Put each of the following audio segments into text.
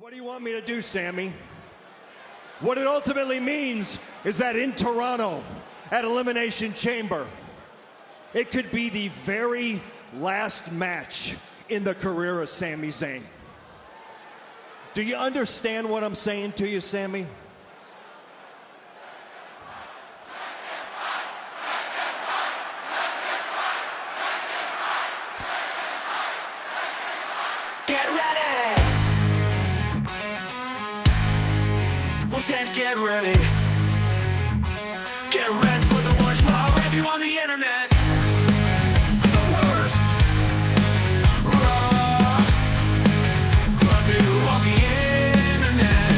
What do you want me to do, Sami? What it ultimately means is that in Toronto, at Elimination Chamber, it could be the very last match in the career of Sami Zayn. Do you understand what I'm saying to you, Sami? Get ready! Get ready. Get ready for the worst raw review on the internet. The worst raw review on the internet.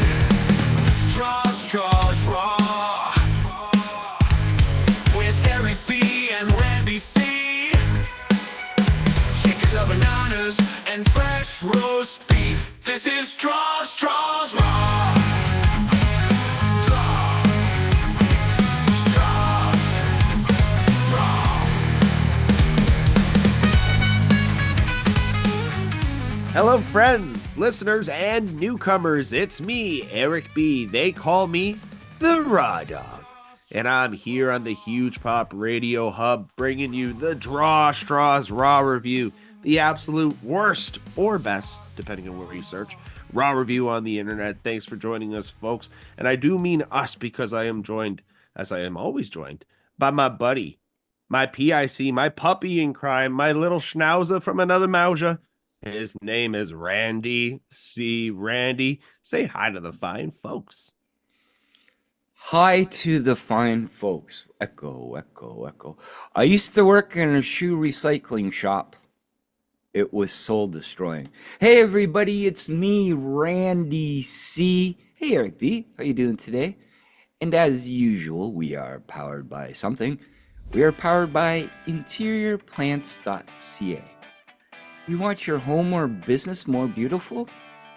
STRAWS Raw with Eric B and Randy C. Chickens or bananas and fresh roast beef. This is STRAWS Raw. Hello, friends, listeners, and newcomers. It's me, Eric B. They call me the Raw Dog. And I'm here on the Huge Pop Radio Hub bringing you the STRAWS Raw review, the absolute worst or best, depending on where you search, Raw review on the internet. Thanks for joining us, folks. And I do mean us because I am joined, as I am always joined, by my buddy, my PIC, my puppy in crime, my little schnauzer from another Mauja. His name is Randy C. Randy, say hi to the fine folks. Hi to the fine folks. Echo, echo, echo. I used to work in a shoe recycling shop. It was soul destroying. Hey everybody, it's me, Randy C. Hey Eric B, how you doing today? And as usual, we are powered by something. We are powered by interiorplants.ca. You want your home or business more beautiful?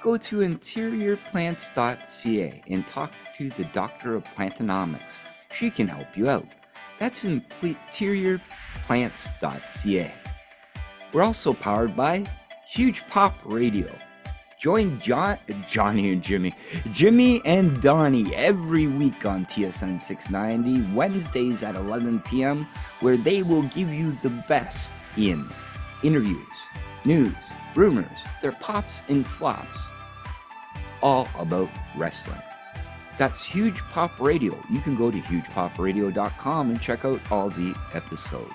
Go to interiorplants.ca and talk to the Doctor of Plantonomics. She can help you out. That's interiorplants.ca. We're also powered by Huge Pop Radio. Join Johnny and Jimmy and Donnie every week on TSN 690, Wednesdays at 11 p.m., where they will give you the best in interviews, news, rumors, their pops and flops, all about wrestling. That's Huge Pop Radio. You can go to hugepopradio.com and check out all the episodes.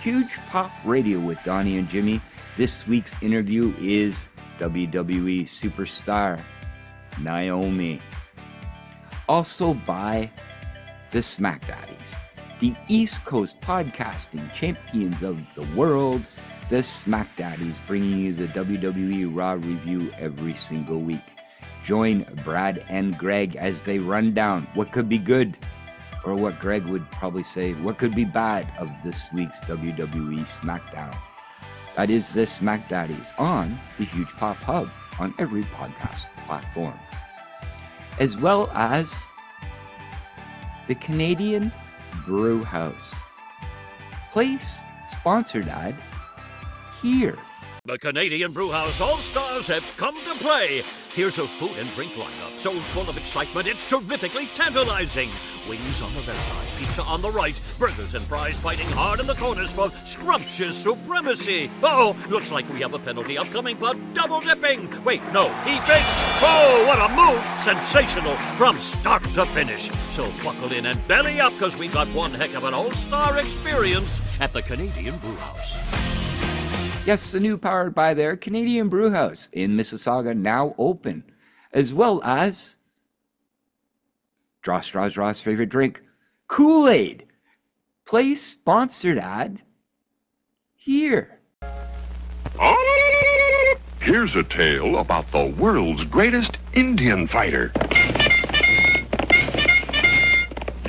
Huge Pop Radio with Donnie and Jimmy. This week's interview is WWE superstar Naomi. Also by the Smack Daddies, the East Coast podcasting champions of the world. The Smack Daddies, bringing you the WWE Raw review every single week. Join Brad and Greg as they run down what could be good, or what Greg would probably say, what could be bad of this week's WWE SmackDown. That is the Smack Daddies on the Huge Pop Hub on every podcast platform. As well as the Canadian Brew House. Place sponsored ad here. The Canadian Brewhouse All-Stars have come to play. Here's a food and drink lineup so full of excitement, it's terrifically tantalizing. Wings on the left side, pizza on the right, burgers and fries fighting hard in the corners for scrumptious supremacy. Uh-oh, looks like we have a penalty upcoming for double dipping. Wait, no, he fakes. Oh, what a move. Sensational from start to finish. So buckle in and belly up, because we got one heck of an all-star experience at the Canadian Brewhouse. Yes, the new powered by their Canadian Brewhouse in Mississauga, now open, as well as Raw's favorite drink, Kool-Aid. Place sponsored ad here. Here's a tale about the world's greatest Indian fighter.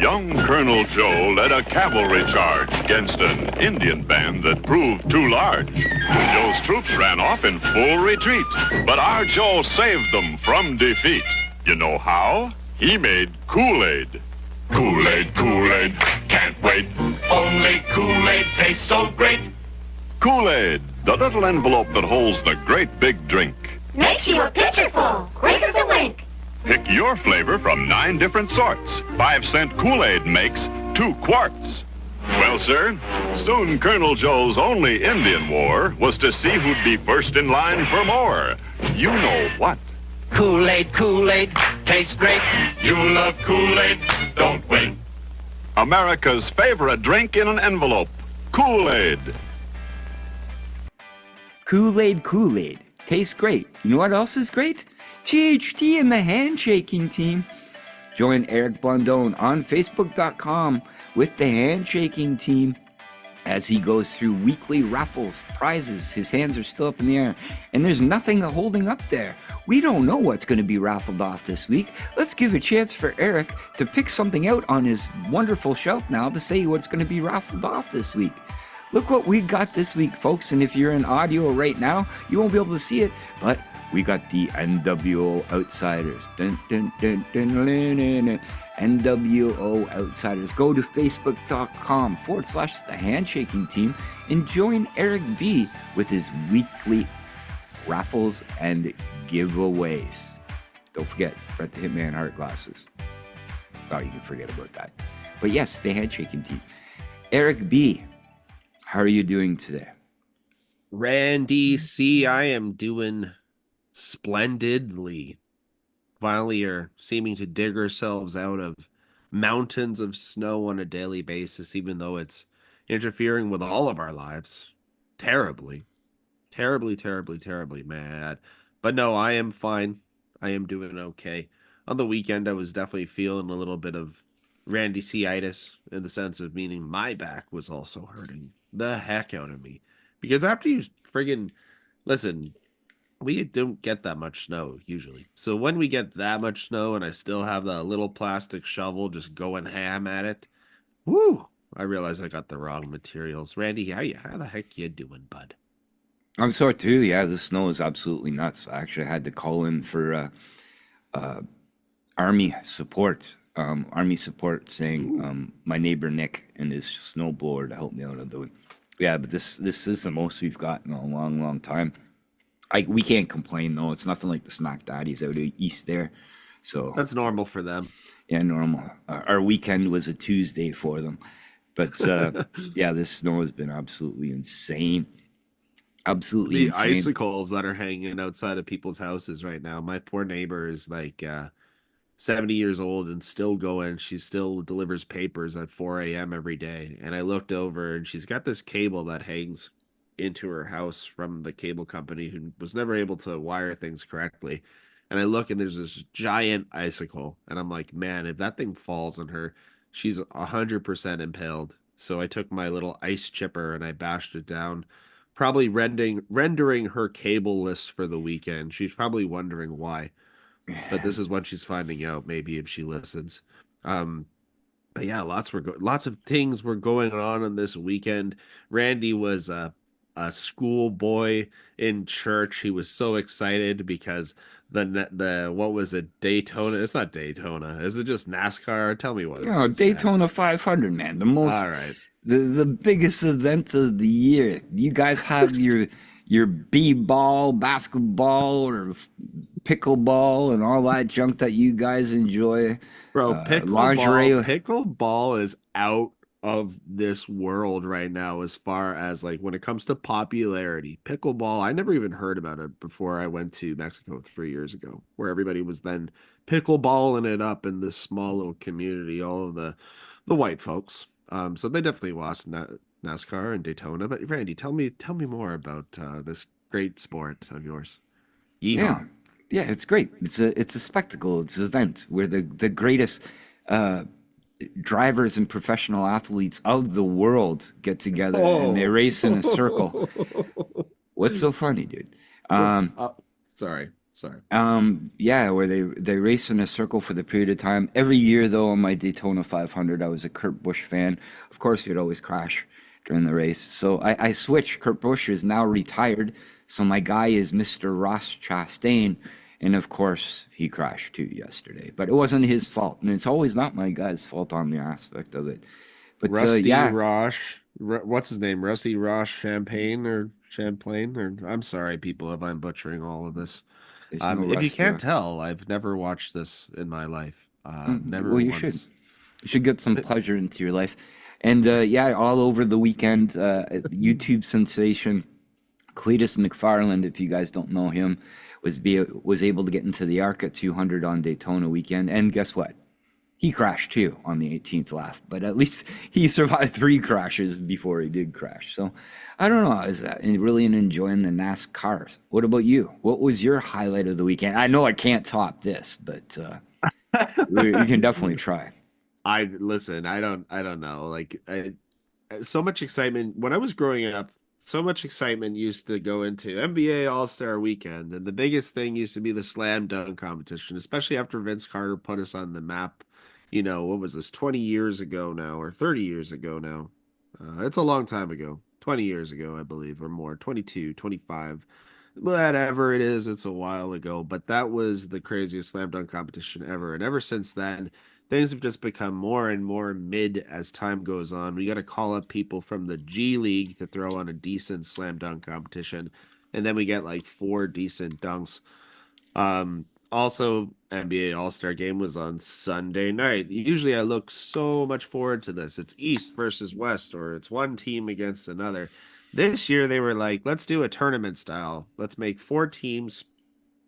Young Colonel Joe led a cavalry charge against an Indian band that proved too large. Joe's troops ran off in full retreat, but our Joe saved them from defeat. You know how? He made Kool-Aid. Kool-Aid, Kool-Aid, can't wait. Only Kool-Aid tastes so great. Kool-Aid, the little envelope that holds the great big drink. Makes you a pitcher full, quick as a Pick your flavor from 9 different sorts. 5-cent Kool-Aid makes 2 quarts. Well, sir, soon Colonel Joe's only Indian war was to see who'd be first in line for more. You know what? Kool-Aid, Kool-Aid, tastes great. You love Kool-Aid, don't wait. America's favorite drink in an envelope, Kool-Aid. Kool-Aid, Kool-Aid. Tastes great. You know what else is great? THT and the Handshaking Team. Join Eric Blondon on Facebook.com with the Handshaking Team as he goes through weekly raffles, prizes. His hands are still up in the air, and there's nothing holding up there. We don't know what's going to be raffled off this week. Let's give a chance for Eric to pick something out on his wonderful shelf now to say what's going to be raffled off this week. Look what we got this week, folks, and if you're in audio right now, you won't be able to see it, but we got the NWO Outsiders. Dun, dun, dun, dun, dun, dun, dun. NWO Outsiders. Go to facebook.com/the Handshaking Team and join Eric B with his weekly raffles and giveaways. Don't forget, Bret the Hitman Hart glasses. Oh, you can forget about that. But yes, the Handshaking Team. Eric B, how are you doing today? Randy C, I am doing splendidly. Finally are seeming to dig ourselves out of mountains of snow on a daily basis, even though it's interfering with all of our lives. Terribly mad. But no, I am fine. I am doing okay. On the weekend, I was definitely feeling a little bit of Randy C-itis, in the sense of meaning my back was also hurting the heck out of me. Because after you friggin' listen, we don't get that much snow usually. So when we get that much snow and I still have that little plastic shovel just going ham at it, woo! I realize I got the wrong materials. Randy, how the heck you doing, bud? I'm sorry too. Yeah, the snow is absolutely nuts. I actually had to call in for Army support. Army support saying my neighbor Nick and his snowblower to help me out on the. Yeah, but this is the most we've got in a long time. We can't complain though. It's nothing like the Smack Daddies out east there. So that's normal for them. Yeah, normal. Our weekend was a Tuesday for them. But yeah, this snow has been absolutely insane. Absolutely insane. The icicles that are hanging outside of people's houses right now. My poor neighbor is like 70 years old and still going. She still delivers papers at 4 a.m. every day. And I looked over and she's got this cable that hangs into her house from the cable company who was never able to wire things correctly. And I look and there's this giant icicle. And I'm like, man, if that thing falls on her, she's 100% impaled. So I took my little ice chipper and I bashed it down, probably rendering her cable-less for the weekend. She's probably wondering why. But this is what she's finding out, maybe, if she listens. But yeah, lots of things were going on this weekend. Randy was a schoolboy in church. He was so excited because the what was it, Daytona? It's not Daytona. Is it just NASCAR? Tell me what. Daytona 500, man. The most. All right. The biggest event of the year. You guys have your b-ball, basketball, or pickleball, and all that junk that you guys enjoy. Bro, pickleball is out of this world right now as far as like when it comes to popularity. Pickleball, I never even heard about it before I went to Mexico 3 years ago, where everybody was then pickleballing it up in this small little community, all of the white folks. So they definitely watched NASCAR and Daytona. But Randy, tell me more about this great sport of yours. Yeehaw. Yeah, it's great. It's a spectacle. It's an event where the greatest drivers and professional athletes of the world get together and they race in a circle. What's so funny, dude? Sorry. Yeah, where they race in a circle for the period of time. Every year, though, on my Daytona 500, I was a Kurt Busch fan. Of course, he'd always crash during the race. So I switched. Kurt Busch is now retired. So my guy is Mr. Ross Chastain. And of course, he crashed too yesterday. But it wasn't his fault. And it's always not my guy's fault on the aspect of it. But Rusty Rosh, what's his name? Rusty Rosh Champlain? Or I'm sorry, people, if I'm butchering all of this. There's no If you can't wrestler. tell, I've never watched this in my life. Never Well, you once. should. You should get some pleasure into your life. And yeah, all over the weekend, YouTube sensation Cletus McFarland, if you guys don't know him, was able to get into the ARCA 200 on Daytona weekend. And guess what? He crashed too on the 18th lap, but at least he survived 3 crashes before he did crash. So I don't know. I was really enjoying the NASCARs. What about you? What was your highlight of the weekend? I know I can't top this, but you can definitely try. I don't know. So much excitement when I was growing up. So much excitement used to go into NBA All-Star Weekend, and the biggest thing used to be the slam dunk competition, especially after Vince Carter put us on the map. What was this, 20 years ago now, or 30 years ago now? It's a long time ago, 20 years ago, I believe, or more, 22, 25, whatever it is, it's a while ago. But that was the craziest slam dunk competition ever. And ever since then, things have just become more and more mid as time goes on. We got to call up people from the G League to throw on a decent slam dunk competition. And then we get like 4 decent dunks. Also, NBA All-Star Game was on Sunday night. Usually I look so much forward to this. It's East versus West, or it's one team against another. This year they were like, let's do a tournament style. Let's make 4 teams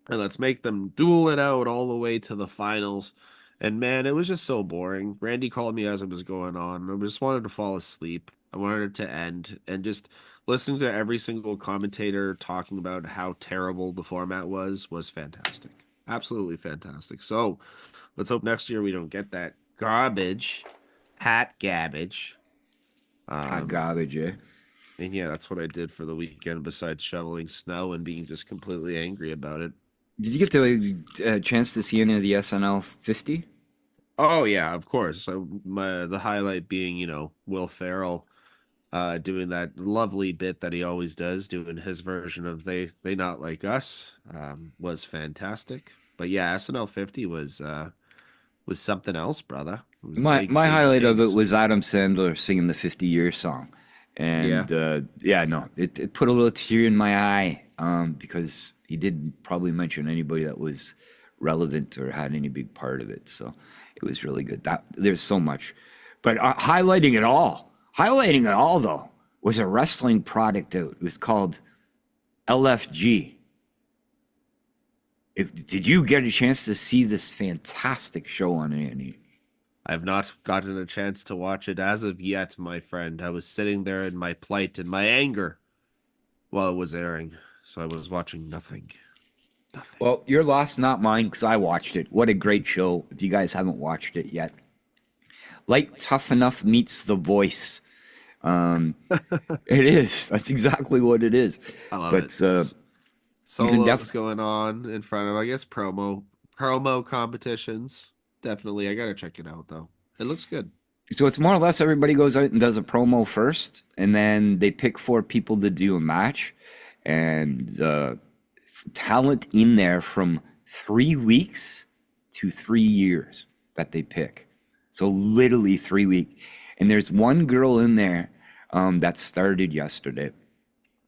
and let's make them duel it out all the way to the finals. And man, it was just so boring. Randy called me as it was going on. I just wanted to fall asleep. I wanted it to end. And just listening to every single commentator talking about how terrible the format was fantastic. Absolutely fantastic. So let's hope next year we don't get that garbage. Hot garbage. Garbage, eh? And yeah, that's what I did for the weekend besides shoveling snow and being just completely angry about it. Did you get a chance to see any of the SNL 50? Oh yeah, of course. So the highlight being, Will Ferrell doing that lovely bit that he always does, doing his version of they not like us, was fantastic. But yeah, SNL 50 was something else, brother. My highlight of it was Adam Sandler singing the 50-year song. And it put a little tear in my eye because he didn't probably mention anybody that was relevant or had any big part of it. So it was really good. There's so much. But highlighting it all though, was a wrestling product out. It was called LFG. Did you get a chance to see this fantastic show on A&E? I've not gotten a chance to watch it as of yet, my friend. I was sitting there in my plight and my anger while it was airing, so I was watching nothing. Well, your loss, not mine, because I watched it. What a great show. If you guys haven't watched it yet. Like Tough Enough meets The Voice. It is. That's exactly what it is. I love it. Solos going on in front of, I guess, promo competitions. Definitely. I got to check it out, though. It looks good. So it's more or less everybody goes out and does a promo first, and then they pick 4 people to do a match. And talent in there from 3 weeks to 3 years that they pick. So literally 3 weeks. And there's one girl in there that started yesterday.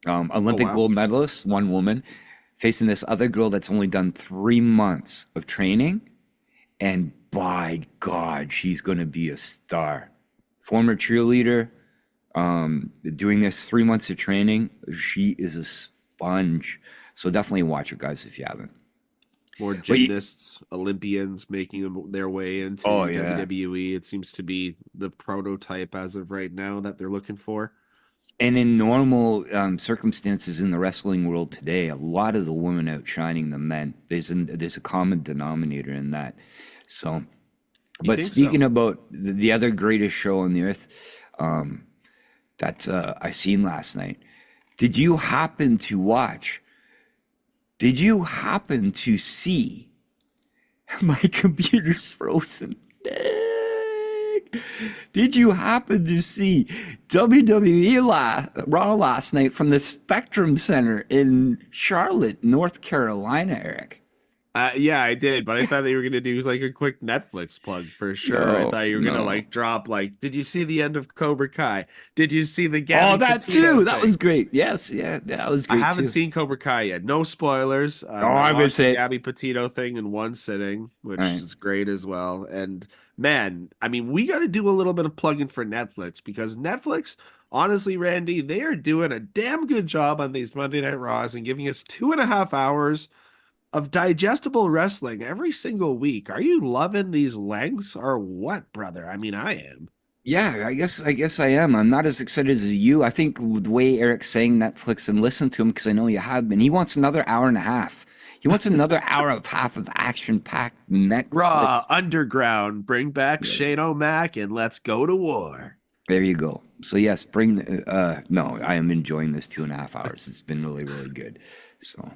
Olympic gold medalist, one woman, facing this other girl that's only done 3 months of training. And by God, she's going to be a star. Former cheerleader, doing this 3 months of training. She is a sponge. So definitely watch it, guys, if you haven't. More gymnasts, Olympians making their way into WWE. It seems to be the prototype as of right now that they're looking for. And in normal circumstances in the wrestling world today, a lot of the women outshining the men. There's a common denominator in that. So, but speaking about the other greatest show on the earth that I seen last night, did you happen to watch? Did you happen to see? My computer's frozen. Did you happen to see WWE Raw last night from the Spectrum Center in Charlotte, North Carolina, Eric? Yeah, I did, but I thought they were gonna do like a quick Netflix plug for sure. I No, thought you were gonna no. like drop like, did you see the end of Cobra Kai? Did you see the Oh, Gabby that Petito too. That was thing? great. Yes, yeah, that was I great haven't too. seen Cobra Kai yet. No spoilers. Oh, I I'm gonna watched the say, Gabby Petito thing in one sitting, all which right. is great as well. And man, I mean, we got to do a little bit of plugging for Netflix because Netflix, honestly, Randy, they are doing a damn good job on these Monday Night Raws and giving us 2.5 hours of digestible wrestling every single week. Are you loving these lengths or what, brother? I mean, I am. Yeah, I guess I am. I'm not as excited as you. I think with the way Eric's saying Netflix and listen to him because I know you have been. He wants another hour and a half. He wants another hour of half of action-packed Raw, Netflix. Underground, bring back Yeah, Shane O'Mac and let's go to war. there you go. So yes, bring. No, I am enjoying this 2.5 hours. It's been really, really good. So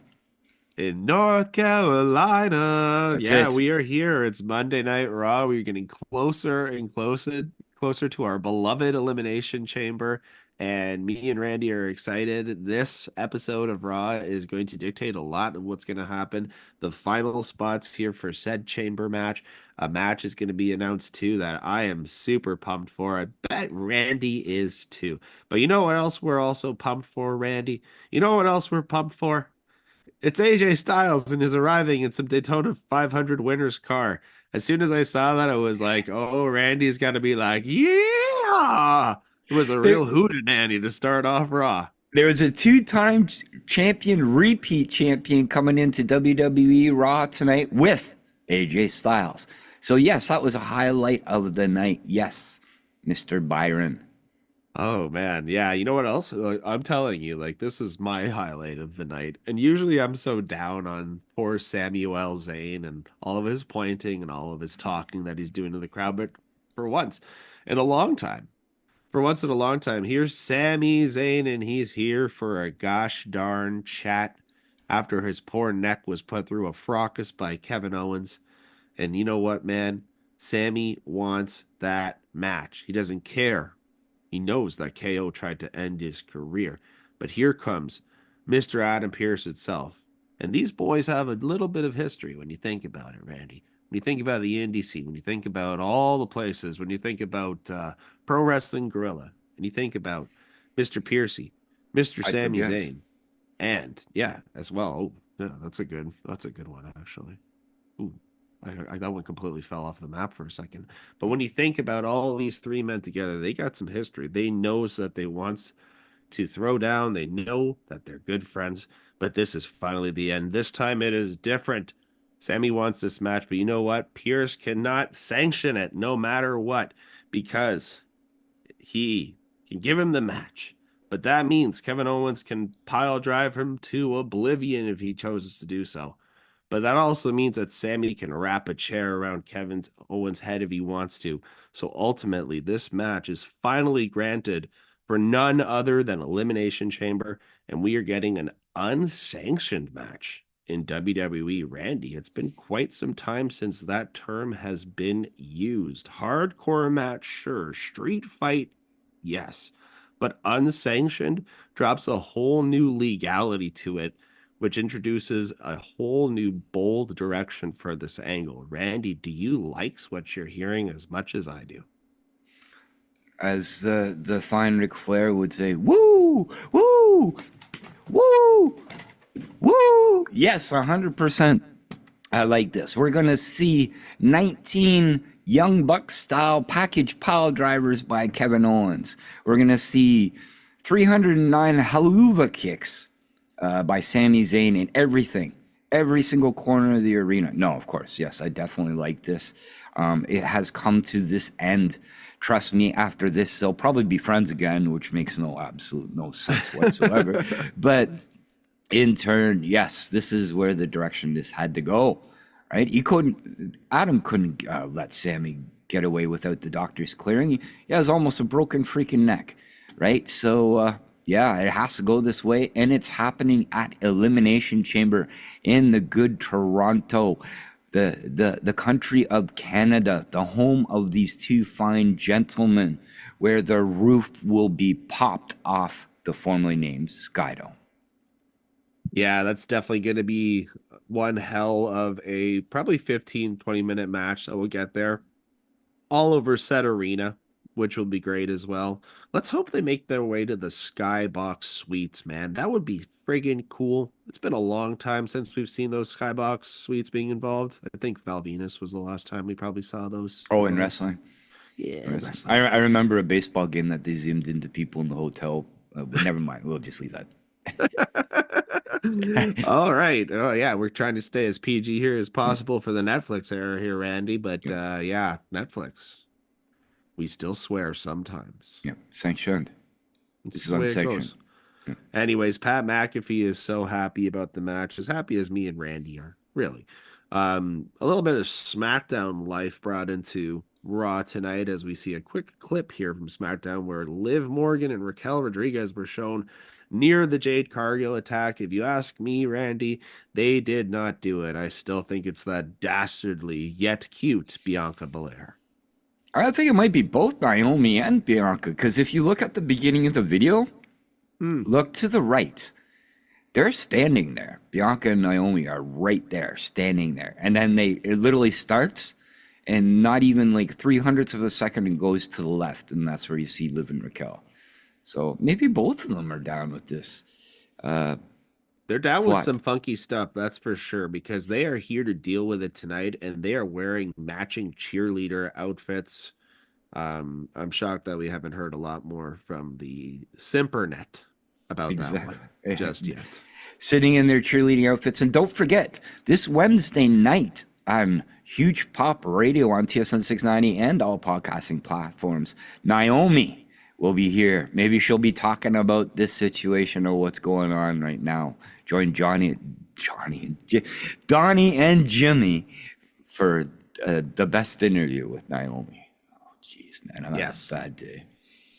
In North Carolina. that's Yeah, it. we are here. It's Monday Night Raw. We're getting closer and closer to our beloved Elimination Chamber. And me and Randy are excited. This episode of Raw is going to dictate a lot of what's going to happen. The final spots here for said chamber match. A match is going to be announced too that I am super pumped for. I bet Randy is too. But you know what else we're also pumped for, Randy? You know what else we're pumped for? It's AJ Styles and his arriving in some Daytona 500 winner's car. As soon as I saw that, I was like, oh, Randy's got to be like, yeah. It was a There, real hootenanny to start off Raw. there was a two-time champion, repeat champion coming into WWE Raw tonight with AJ Styles. So yes, that was a highlight of the night. Yes, Mr. Byron. Oh man, yeah. You know what else? I'm telling you, like this is my highlight of the night. And usually I'm so down on poor Samuel Zayn and all of his pointing and all of his talking that he's doing to the crowd. But for once in a long time, for once in a long time, here's Sami Zayn and he's here for a gosh darn chat after his poor neck was put through a fracas by Kevin Owens. And you know what, man? Sammy wants that match. He doesn't care. He knows that KO tried to end his career. But here comes Mr. Adam Pearce itself. And these boys have a little bit of history when you think about it, Randy. When you think about the indie scene, when you think about all the places, when you think about Pro Wrestling Gorilla, and you think about Mr. Piercy, Mr. I could Sami guess. Zayn, and yeah, as well. Oh, yeah, that's a good one actually. Ooh, that one completely fell off the map for a second. But when you think about all these three men together, they got some history. They knows that they wants to throw down. They know that they're good friends. But this is finally the end. This time it is different. Sammy wants this match, but you know what? Pierce cannot sanction it no matter what because he can give him the match. But that means Kevin Owens can pile drive him to oblivion if he chooses to do so. But that also means that Sammy can wrap a chair around Kevin Owens' head if he wants to. So ultimately, this match is finally granted for none other than Elimination Chamber, and we are getting an unsanctioned match in WWE. Randy, it's been quite some time since that term has been used. Hardcore match, sure. Street fight, yes. But unsanctioned drops a whole new legality to it, which introduces a whole new bold direction for this angle. Randy, do you like what you're hearing as much as I do? As the fine Ric Flair would say, woo, woo, woo, woo. Yes, 100%. I like this. We're going to see 19 Young Bucks style package pile drivers by Kevin Owens. We're going to see 309 haluva kicks by Sami Zayn in every single corner of the arena. No, of course, yes, I definitely like this. It has come to this end. Trust me, after this, they'll probably be friends again, which makes no sense whatsoever. But in turn, yes, this is where the direction this had to go, right? Adam couldn't let Sammy get away without the doctors clearing. He has almost a broken freaking neck, right? So, yeah, it has to go this way, and it's happening at Elimination Chamber in the good Toronto, the country of Canada, the home of these two fine gentlemen, where the roof will be popped off the formerly named Skydome. Yeah, that's definitely going to be one hell of a probably 15-20 minute match that will get there. All over Set Arena, which will be great as well. Let's hope they make their way to the Skybox Suites, man. That would be friggin' cool. It's been a long time since we've seen those Skybox Suites being involved. I think Val Venus was the last time we probably saw those. Oh, in wrestling. Yeah, wrestling. I remember a baseball game that they zoomed into people in the hotel. But never mind. We'll just leave that. All right. Oh, yeah. We're trying to stay as PG here as possible for the Netflix era here, Randy. But yeah, Netflix. We still swear sometimes. Yeah, sanctioned. This is unsanctioned. Yeah. Anyways, Pat McAfee is so happy about the match, as happy as me and Randy are, really. A little bit of SmackDown life brought into Raw tonight as we see a quick clip here from SmackDown where Liv Morgan and Raquel Rodriguez were shown near the Jade Cargill attack. If you ask me, Randy, they did not do it. I still think it's that dastardly yet cute Bianca Belair. I think it might be both Naomi and Bianca, because if you look at the beginning of the video, look to the right. They're standing there. Bianca and Naomi are right there, standing there. And then it literally starts, and not even like 0.03 of a second, and goes to the left, and that's where you see Liv and Raquel. So maybe both of them are down with this. They're down with some funky stuff, that's for sure, because they are here to deal with it tonight, and they are wearing matching cheerleader outfits. I'm shocked that we haven't heard a lot more from the Simpernet about that one just yet. Sitting in their cheerleading outfits. And don't forget, this Wednesday night on Huge Pop Radio on TSN 690 and all podcasting platforms, Naomi will be here. Maybe she'll be talking about this situation or what's going on right now. Join Donnie and Jimmy for the best interview with Naomi. Oh, jeez, man, I'm having a bad day.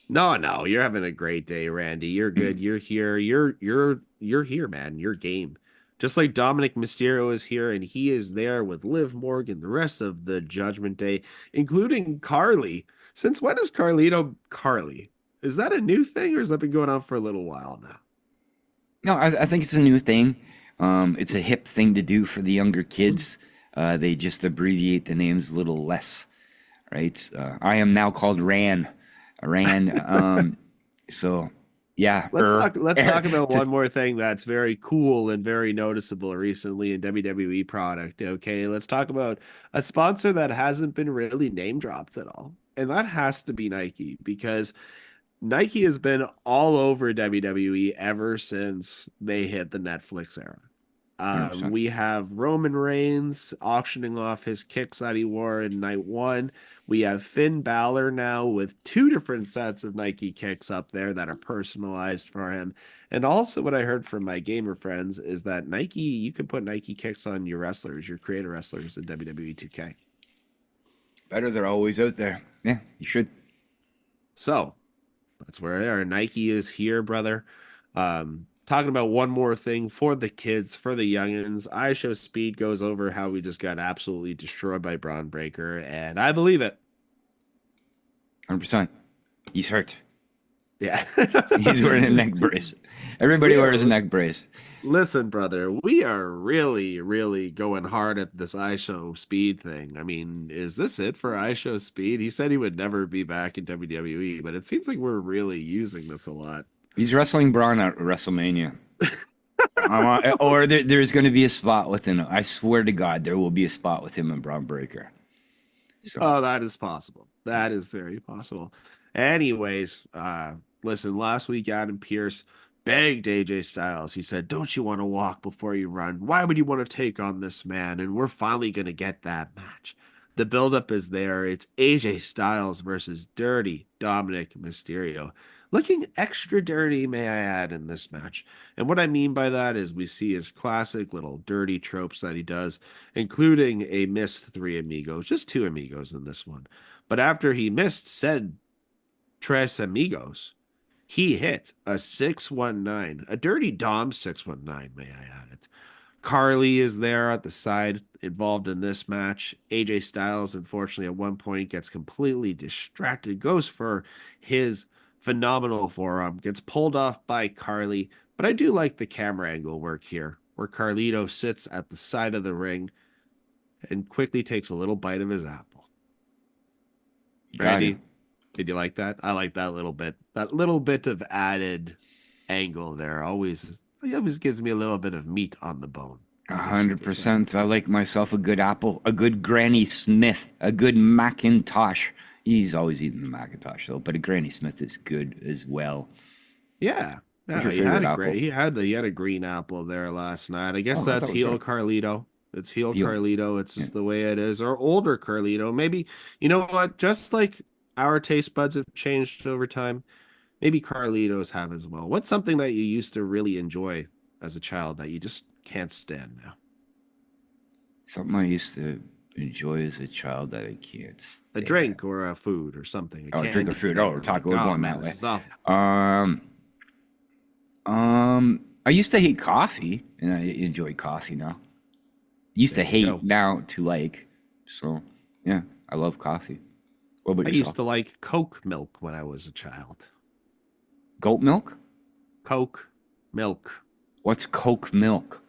No, you're having a great day, Randy. You're good. You're here. You're here, man. You're game. Just like Dominic Mysterio is here, and he is there with Liv Morgan, the rest of the Judgment Day, including Carly. Since when is Carly? Is that a new thing, or has that been going on for a little while now? No, I think it's a new thing. It's a hip thing to do for the younger kids. They just abbreviate the names a little less, right? I am now called Ran. So yeah. Let's talk about one more thing that's very cool and very noticeable recently in WWE product. Okay, let's talk about a sponsor that hasn't been really name dropped at all, and that has to be Nike, because Nike has been all over WWE ever since they hit the Netflix era. We have Roman Reigns auctioning off his kicks that he wore in night one. We have Finn Balor now with 2 different sets of Nike kicks up there that are personalized for him. And also what I heard from my gamer friends is that Nike, you can put Nike kicks on your wrestlers, your creator wrestlers in WWE 2K. Better, they're always out there. Yeah, you should. So that's where our Nike is here, brother. Talking about one more thing for the kids, for the youngins. iShow Speed goes over how we just got absolutely destroyed by Braun Breaker, and I believe it. 100%. He's hurt. Yeah. He's wearing a neck brace. Everybody wears a neck brace. Listen, brother, we are really, really going hard at this iShow Speed thing. I mean, is this it for iShow Speed? He said he would never be back in WWE, but it seems like we're really using this a lot. He's wrestling Braun at WrestleMania. Or there's going to be a spot with him. I swear to God, there will be a spot with him and Braun Breaker. So. Oh, that is possible. That is very possible. Anyways, listen, last week Adam Pearce begged AJ Styles. He said, don't you want to walk before you run? Why would you want to take on this man? And we're finally going to get that match. The buildup is there. It's AJ Styles versus Dirty Dominic Mysterio. Looking extra dirty, may I add, in this match. And what I mean by that is we see his classic little dirty tropes that he does, including a missed 3 amigos, just 2 amigos in this one. But after he missed said tres amigos, he hit a 619, a dirty Dom 619, may I add it. Carly is there at the side, involved in this match. AJ Styles, unfortunately, at one point gets completely distracted, goes for his phenomenal forearm, gets pulled off by Carly, but I do like the camera angle work here where Carlito sits at the side of the ring and quickly takes a little bite of his apple. Randy, did you like that? I like that little bit. That little bit of added angle there always gives me a little bit of meat on the bone. 100%. I like myself a good apple, a good Granny Smith, a good Macintosh. He's always eating the Macintosh though, but a Granny Smith is good as well. Yeah. What's your he favorite had a apple? he had a green apple there last night. I guess Oh, I that's thought it was heel red. Carlito. It's heel Heel. Carlito. It's just the way it is. Or older Carlito. Maybe, you know what? Just like our taste buds have changed over time, maybe Carlitos have as well. What's something that you used to really enjoy as a child that you just can't stand now? Something I used to enjoy as a child that I can't A stand. drink or a food or something. Oh, drink or food. Oh, we're talking. We're going that way. This is awful. I used to hate coffee, and I enjoy coffee now. Used to There you hate, go. now to like. So, yeah, I love coffee. What about I yourself? used to like Coke milk when I was a child. Goat milk? Coke milk. What's Coke milk?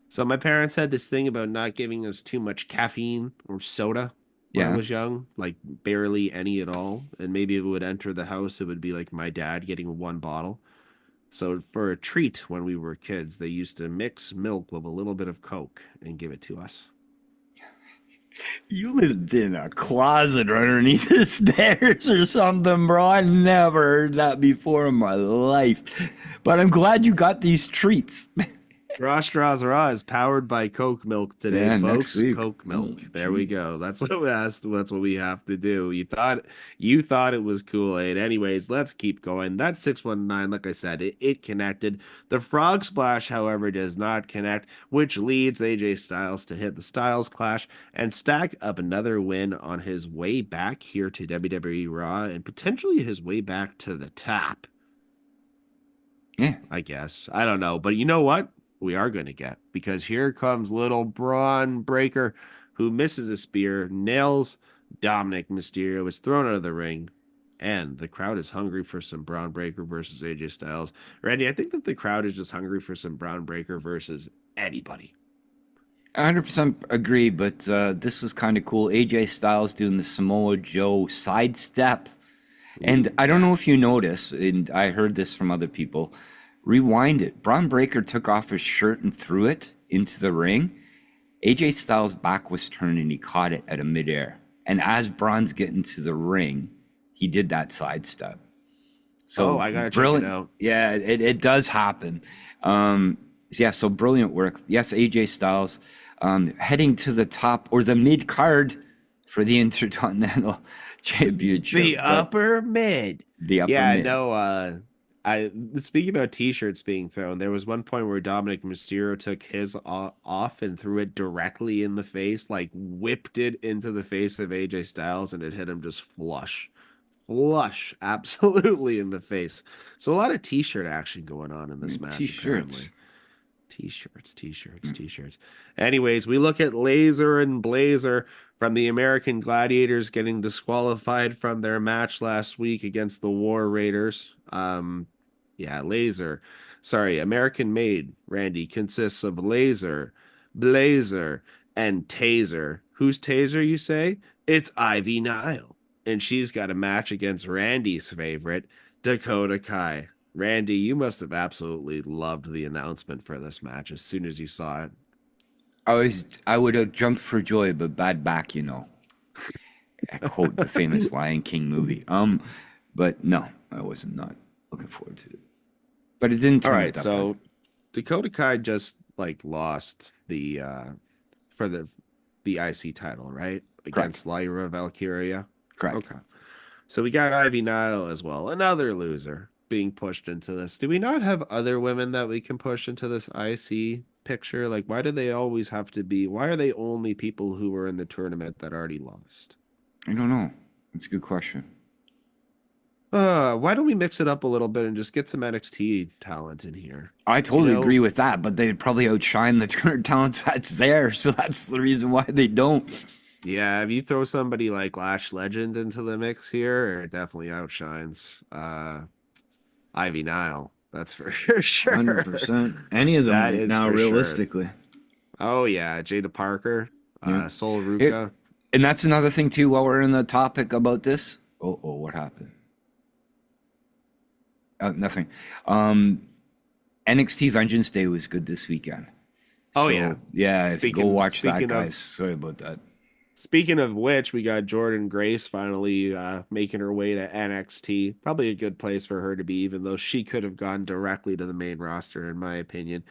So my parents had this thing about not giving us too much caffeine or soda when I Yeah. was young, like barely any at all. And maybe if it would enter the house, it would be like my dad getting one bottle. So for a treat when we were kids, they used to mix milk with a little bit of Coke and give it to us. You lived in a closet underneath the stairs or something, bro. I never heard that before in my life. But I'm glad you got these treats. Straws Raw is powered by Coke milk today, Yeah, folks. next week. Coke milk. Oh, There we go. That's what that's what we have to do. You thought it was Kool-Aid. Anyways, let's keep going. That 619, like I said, it connected. The Frog Splash, however, does not connect, which leads AJ Styles to hit the Styles Clash and stack up another win on his way back here to WWE Raw and potentially his way back to the top. Yeah. I guess. I don't know. But you know what? We are going to get, because here comes little Braun Breaker, who misses a spear, nails Dominic Mysterio, is thrown out of the ring, and the crowd is hungry for some Braun Breaker versus AJ Styles. Randy, I think that the crowd is just hungry for some Braun Breaker versus anybody. 100% agree, but this was kind of cool. AJ Styles doing the Samoa Joe sidestep. And I don't know if you noticed, and I heard this from other people, rewind it. Braun Breaker took off his shirt and threw it into the ring. AJ Styles' back was turned and he caught it at a midair. And as Braun's getting to the ring, he did that sidestep. So I gotta check brilliant. it out. Yeah, it does happen. Yeah, so brilliant work. Yes, AJ Styles heading to the top or the mid card for the Intercontinental Championship. The upper mid. The upper Yeah, mid. no, speaking about t-shirts being thrown, there was one point where Dominic Mysterio took his off and threw it directly in the face, like whipped it into the face of AJ Styles, and it hit him just flush, absolutely in the face. So a lot of t-shirt action going on in this match. T-shirts. T-shirts. Anyways, we look at Laser and Blazer from the American Gladiators getting disqualified from their match last week against the War Raiders. American Made, Randy, consists of Laser, Blazer, and Taser. Who's Taser, you say? It's Ivy Nile. And she's got a match against Randy's favorite, Dakota Kai. Randy, you must have absolutely loved the announcement for this match as soon as you saw it. I would have jumped for joy, but bad back, you know. I quote the famous Lion King movie. But no, I was not looking forward to it. But it didn't turn All out right, that so bad. Dakota Kai just lost the for the IC title, right? Against Lyra Valkyria. Correct. Okay. So we got Ivy Nile as well, another loser being pushed into this. Do we not have other women that we can push into this IC picture? Like, why do they always have to be? Why are they only people who were in the tournament that already lost? I don't know. That's a good question. Why don't we mix it up a little bit and just get some NXT talent in here? I totally know- agree with that, but they'd probably outshine the current talent that's there, so that's the reason why they don't. Yeah, if you throw somebody like Lash Legend into the mix here, it definitely outshines Ivy Nile. That's for sure. 100%. Any of them That right is now, for sure. realistically. Oh yeah, Jada Parker, Yeah. Sol Ruka. And that's another thing too. While we're in the topic about this, what happened? Nothing. NXT Vengeance Day was good this weekend. Oh, So, yeah. yeah. If you go watch that, speaking of- guys. Sorry about that. Speaking of which, we got Jordan Grace finally making her way to NXT. Probably a good place for her to be, even though she could have gone directly to the main roster, in my opinion.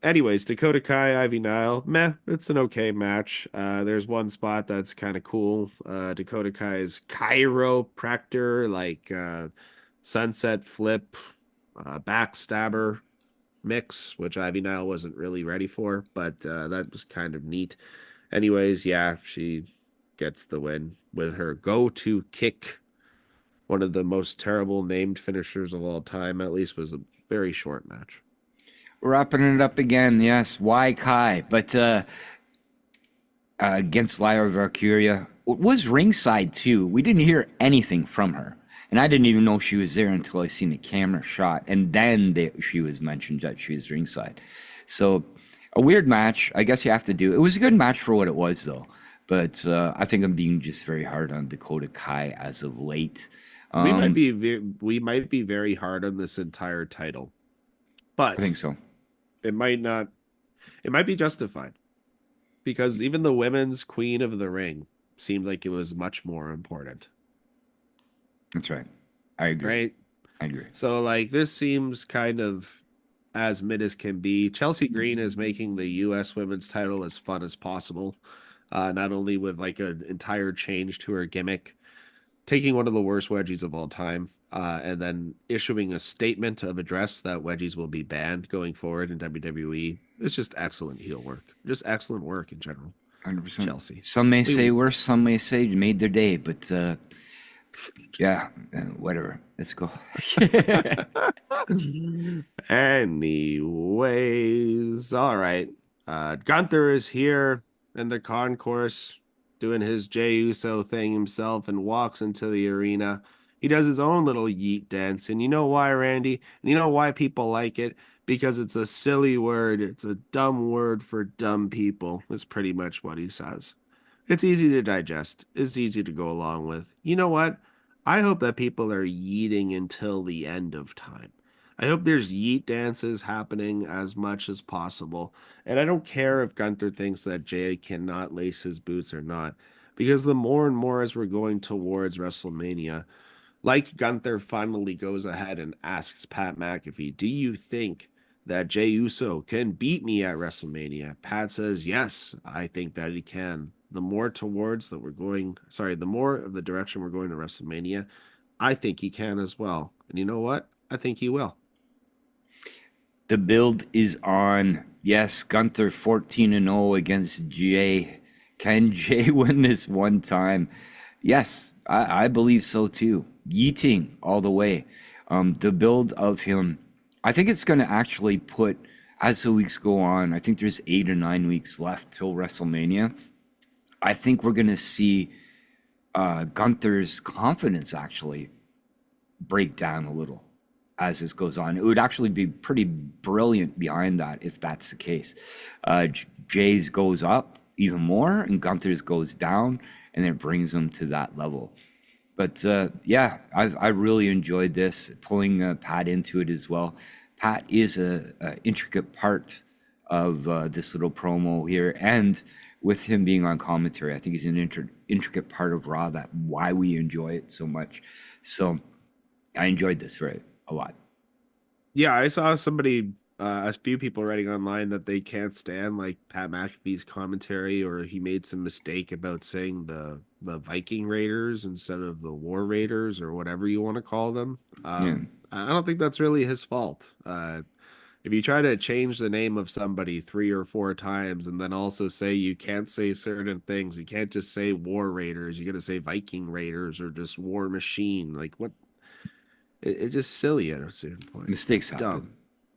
Anyways, Dakota Kai, Ivy Nile, meh, it's an okay match. There's one spot that's kind of cool. Dakota Kai's chiropractor, like sunset flip, backstabber mix, which Ivy Nile wasn't really ready for, but that was kind of neat. Anyways, yeah, she gets the win with her go-to kick. One of the most terrible named finishers of all time, at least, was a very short match. Wrapping it up again, yes. Why Kai? But against Lyra Valkyria, it was ringside too. We didn't hear anything from her. And I didn't even know she was there until I seen the camera shot. And then she was mentioned that she was ringside. So a weird match. I guess you have to do. It was a good match for what it was, though. But I think I'm being just very hard on Dakota Kai as of late. We might be very hard on this entire title, but I think so. It might not. It might be justified because even the women's Queen of the Ring seemed like it was much more important. That's right. I agree. Right? I agree. So, like, this seems kind of as mid as can be. Chelsea Green is making the U.S. women's title as fun as possible. Not only with, like, an entire change to her gimmick, taking one of the worst wedgies of all time, and then issuing a statement of address that wedgies will be banned going forward in WWE. It's just excellent heel work. Just excellent work in general. 100%. Chelsea. Some may say worse, some may say made their day, but yeah, whatever. Let's go. Anyways, all right. Gunther is here in the concourse doing his Jey Uso thing himself and walks into the arena. He does his own little yeet dance. And you know why, Randy? And you know why people like it? Because it's a silly word. It's a dumb word for dumb people. That's pretty much what he says. It's easy to digest. It's easy to go along with. You know what? I hope that people are yeeting until the end of time. I hope there's yeet dances happening as much as possible. And I don't care if Gunther thinks that Jey cannot lace his boots or not. Because the more and more as we're going towards WrestleMania, like Gunther finally goes ahead and asks Pat McAfee, do you think that Jey Uso can beat me at WrestleMania? Pat says, yes, I think that he can. The more towards that the more of the direction we're going to WrestleMania, I think he can as well. And you know what? I think he will. The build is on. Yes, Gunther 14-0 against Jey. Can Jey win this one time? Yes, I believe so too. Yeeting all the way. The build of him, I think it's going to actually put, as the weeks go on, I think there's 8 or 9 weeks left till WrestleMania. I think we're going to see Gunther's confidence actually break down a little as this goes on. It would actually be pretty brilliant behind that if that's the case. Jay's goes up even more and Gunther's goes down, and it brings them to that level. But yeah, I really enjoyed this, pulling Pat into it as well. Pat is a intricate part of this little promo here, and with him being on commentary, I think he's an intricate part of Raw. That why we enjoy it so much. So I enjoyed this a lot. Yeah, I saw a few people writing online that they can't stand like Pat McAfee's commentary, or he made some mistake about saying the Viking Raiders instead of the War Raiders or whatever you want to call them. I don't think that's really his fault. If you try to change the name of somebody 3 or 4 times and then also say you can't say certain things, you can't just say War Raiders, you got to say Viking Raiders or just War Machine. Like what? It's just silly at a certain point. Mistakes happen. Dumb.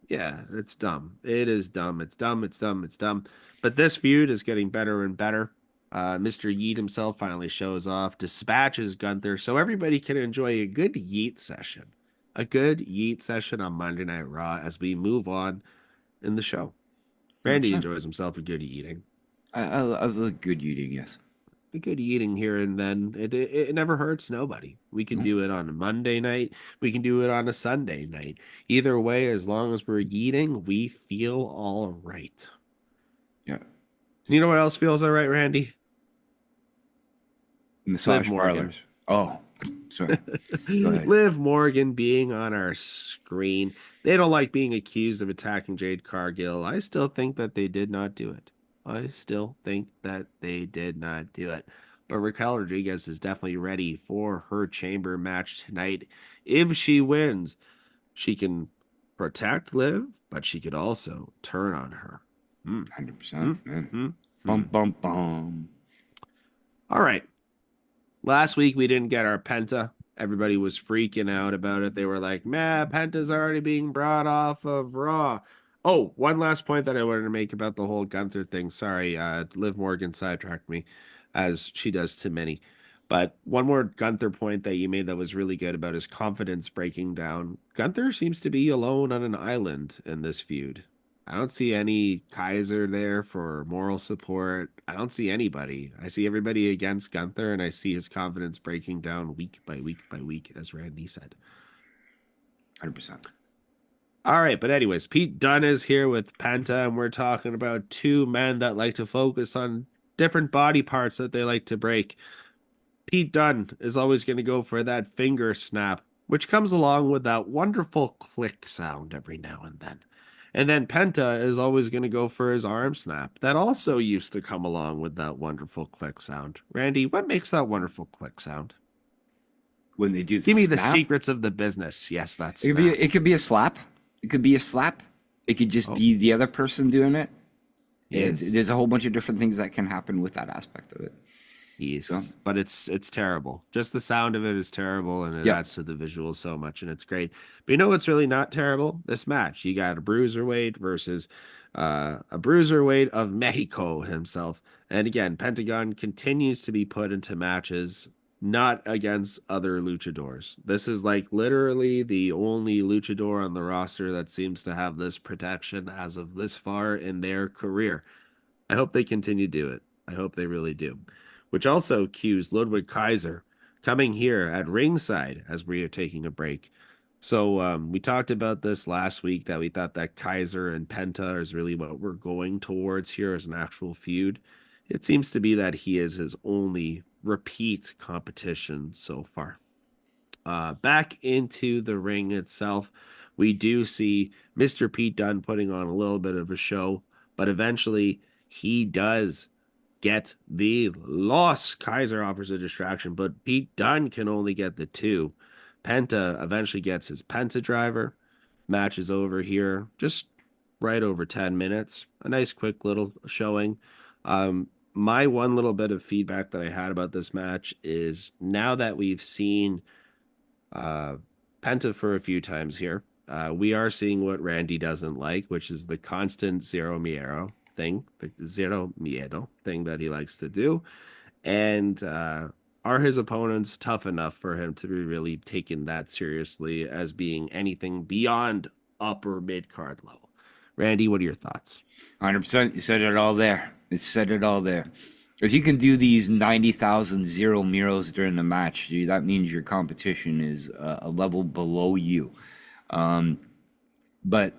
Yeah, it's dumb. It is dumb. It's dumb. It's dumb. It's dumb. But this feud is getting better and better. Mr. Yeet himself finally shows off, dispatches Gunther, so everybody can enjoy a good Yeet session. a good yeet session on Monday Night Raw as we move on in the show. Randy 100%. enjoys himself a good eating. I love good eating, yes. A good eating here and then. It never hurts nobody. We can do it on a Monday night. We can do it on a Sunday night. Either way, as long as we're eating, we feel all right. Yeah. You know what else feels all right, Randy? Massage Liv Morgan. parlors. Oh, sorry. Go ahead. Liv Morgan being on our screen. They don't like being accused of attacking Jade Cargill. I still think that they did not do it. I still think that they did not do it. But Raquel Rodriguez is definitely ready for her chamber match tonight. If she wins, she can protect Liv, but she could also turn on her. 100%. Bum, bum, bum. All right. Last week we didn't get our Penta. Everybody was freaking out about it. They were like, man, Penta's already being brought off of Raw. Oh, one last point that I wanted to make about the whole Gunther thing. Sorry, Liv Morgan sidetracked me, as she does to many. But one more Gunther point that you made that was really good about his confidence breaking down. Gunther seems to be alone on an island in this feud. I don't see any Kaiser there for moral support. I don't see anybody. I see everybody against Gunther, and I see his confidence breaking down week by week by week, as Randy said. 100%. All right, but anyways, Pete Dunn is here with Penta, and we're talking about two men that like to focus on different body parts that they like to break. Pete Dunn is always going to go for that finger snap, which comes along with that wonderful click sound every now and then. And then Penta is always going to go for his arm snap. That also used to come along with that wonderful click sound. Randy, what makes that wonderful click sound? When they do the Give me the snap, secrets of the business. Yes, that's it could be a slap. It could be a slap. It could just be the other person doing it. Yes. There's a whole bunch of different things that can happen with that aspect of it. Yes, So- but it's terrible. Just the sound of it is terrible, and it adds to the visuals so much, and it's great. But you know what's really not terrible? This match. You got a bruiserweight versus a bruiserweight of Mexico himself. And again, Pentagon continues to be put into matches not against other luchadors. This is like literally the only luchador on the roster that seems to have this protection as of this far in their career. I hope they continue to do it. I hope they really do. Which also cues Ludwig Kaiser coming here at ringside as we are taking a break. So we talked about this last week, that we thought that Kaiser and Penta is really what we're going towards here as an actual feud. It seems to be that he is his only repeat competition so far. Back into the ring itself, we do see Mr. Pete Dunne putting on a little bit of a show, but eventually he does get the loss. Kaiser offers a distraction, but Pete Dunne can only get the two. Penta eventually gets his Penta driver. Match is over here, just right over 10 minutes. A nice quick little showing. My one little bit of feedback that I had about this match is, now that we've seen Penta for a few times here, we are seeing what Randy doesn't like, which is the constant zero miedo thing, the zero miedo thing that he likes to do. And are his opponents tough enough for him to be really taken that seriously as being anything beyond upper mid-card level? Randy, what are your thoughts? 100%. You said it all there. You said it all there. If you can do these 90,000 zero miros during the match, that means your competition is a level below you. But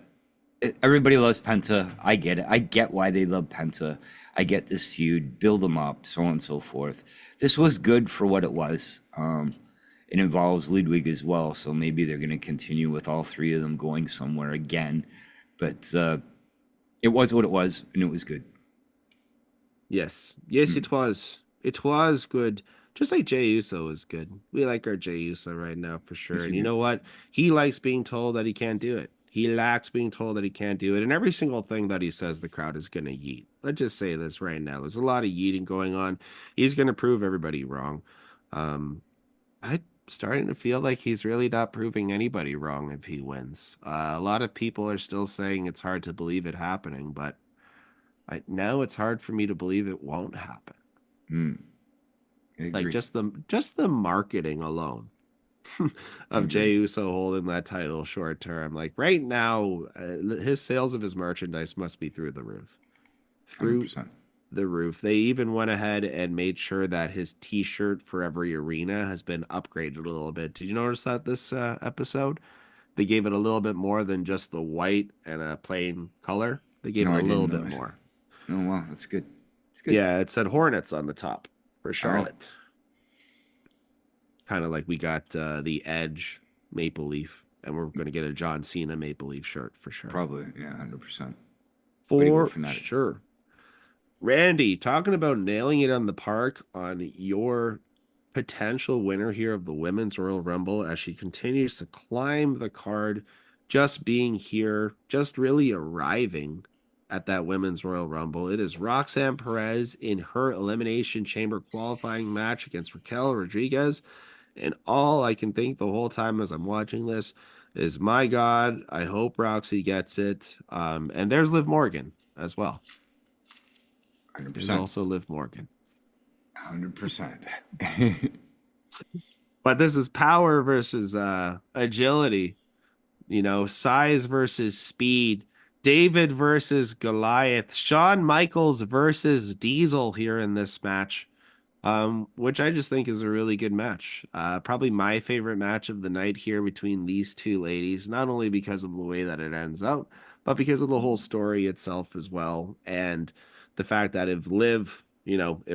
everybody loves Penta. I get it. I get why they love Penta. I get this feud, build them up, so on and so forth. This was good for what it was. It involves Ludwig as well, so maybe they're going to continue with all three of them going somewhere again. But it was what it was, and it was good. Yes, it was. It was good. Just like Jey Uso is good. We like our Jey Uso right now for sure. Yes, And you know what? He likes being told that he can't do it. He lacks being told that he can't do it. And every single thing that he says, the crowd is going to yeet. Let's just say this right now. There's a lot of yeeting going on. He's going to prove everybody wrong. I'm starting to feel like he's really not proving anybody wrong if he wins. A lot of people are still saying it's hard to believe it happening, but now it's hard for me to believe it won't happen. Like just the marketing alone of Jey Uso holding that title short term. Like right now, his sales of his merchandise must be through the roof. Through 100%. the roof. They even went ahead and made sure that his T-shirt for every arena has been upgraded a little bit. Did you notice that this episode? They gave it a little bit more than just the white and a plain color. They gave it a little bit more. Oh, wow. That's good. It's good. Yeah, it said Hornets on the top for Charlotte. Kind of like we got the Edge Maple Leaf, and we're going to get a John Cena Maple Leaf shirt for sure. Probably, yeah, 100%. For sure. Randy, talking about nailing it on the park on your potential winner here of the Women's Royal Rumble as she continues to climb the card, just being here, just really arriving at that Women's Royal Rumble. It is Roxanne Perez in her Elimination Chamber qualifying match against Raquel Rodriguez. And all I can think the whole time as I'm watching this is, my God, I hope Roxy gets it. And there's Liv Morgan as well. 100%. There's also Liv Morgan. 100%. But this is power versus agility, size versus speed, David versus Goliath, Shawn Michaels versus Diesel here in this match, which I just think is a really good match. Probably my favorite match of the night here between these two ladies, not only because of the way that it ends out, but because of the whole story itself as well. And the fact that if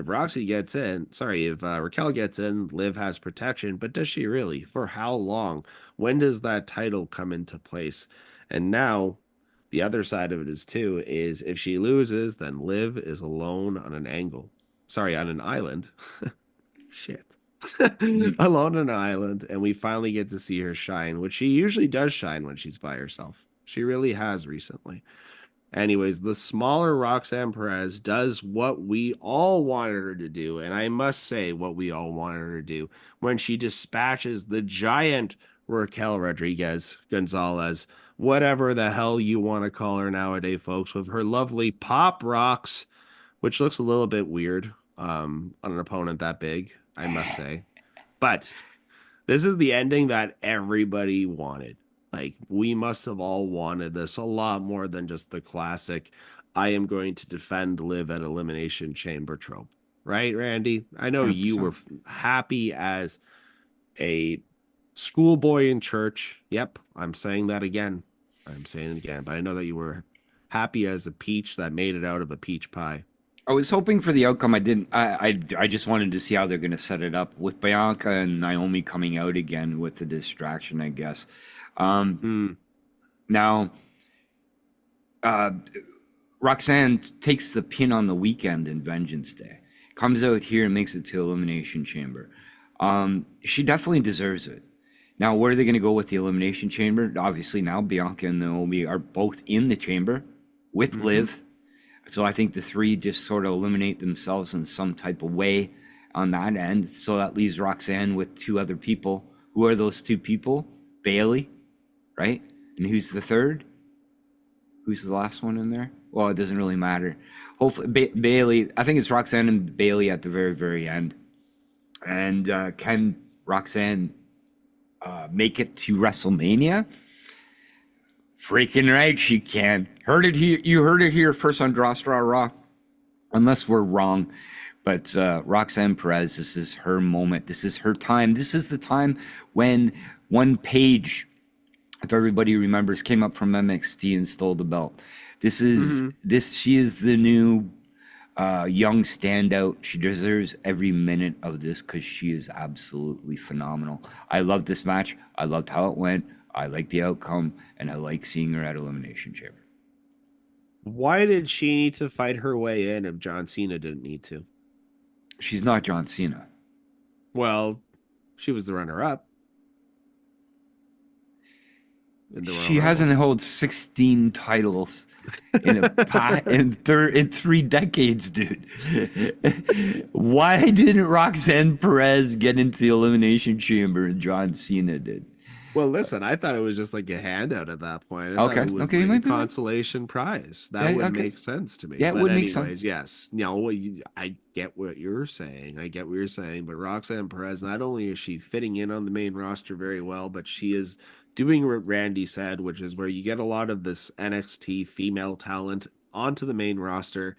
Roxy gets in, if Raquel gets in, Liv has protection, but does she really? For how long? When does that title come into place? And now the other side of it is if she loses, then Liv is alone on an island. Shit. Alone on an island, and we finally get to see her shine, which she usually does shine when she's by herself. She really has recently. Anyways, the smaller Roxanne Perez does what we all wanted her to do, and I must say what we all wanted her to do, when she dispatches the giant Raquel Rodriguez, Gonzalez, whatever the hell you want to call her nowadays, folks, with her lovely pop rocks, which looks a little bit weird on an opponent that big, I must say. But this is the ending that everybody wanted. Like, we must have all wanted this a lot more than just the classic, I am going to defend Liv at Elimination Chamber trope. Right, Randy? I know 100%. You were happy as a schoolboy in church. Yep, I'm saying that again. But I know that you were happy as a peach that made it out of a peach pie. I was hoping for the outcome. I didn't. I just wanted to see how they're going to set it up with Bianca and Naomi coming out again with the distraction, I guess. Now, Roxanne takes the pin on the weekend in Vengeance Day, comes out here and makes it to Elimination Chamber. She definitely deserves it. Now, where are they going to go with the Elimination Chamber? Obviously, now Bianca and Naomi are both in the chamber with Liv. So I think the three just sort of eliminate themselves in some type of way on that end. So that leaves Roxanne with two other people. Who are those two people? Bayley, right? And who's the third? Who's the last one in there? Well, it doesn't really matter. Hopefully, Bayley. I think it's Roxanne and Bayley at the very, very end. And can Roxanne make it to WrestleMania? Freaking right, she can. Heard it here. You heard it here first on Raw. Unless we're wrong. But Roxanne Perez, this is her moment. This is her time. This is the time when one Paige, if everybody remembers, came up from NXT and stole the belt. This is She is the new young standout. She deserves every minute of this because she is absolutely phenomenal. I loved this match. I loved how it went. I like the outcome, and I like seeing her at Elimination Chamber. Why did she need to fight her way in if John Cena didn't need to? She's not John Cena. Well, she was the runner-up. She hasn't held 16 titles in 3 decades, dude. Why didn't Roxanne Perez get into the Elimination Chamber and John Cena did? Well, listen, I thought it was just like a handout at that point. I thought Okay, it was okay, you like might a be right. consolation prize. That Yeah, would okay. make sense to me. Yeah, it But would make sense. anyways, yes. No, I get what you're saying. I get what you're saying. But Roxanne Perez, not only is she fitting in on the main roster very well, but she is doing what Randy said, which is where you get a lot of this NXT female talent onto the main roster.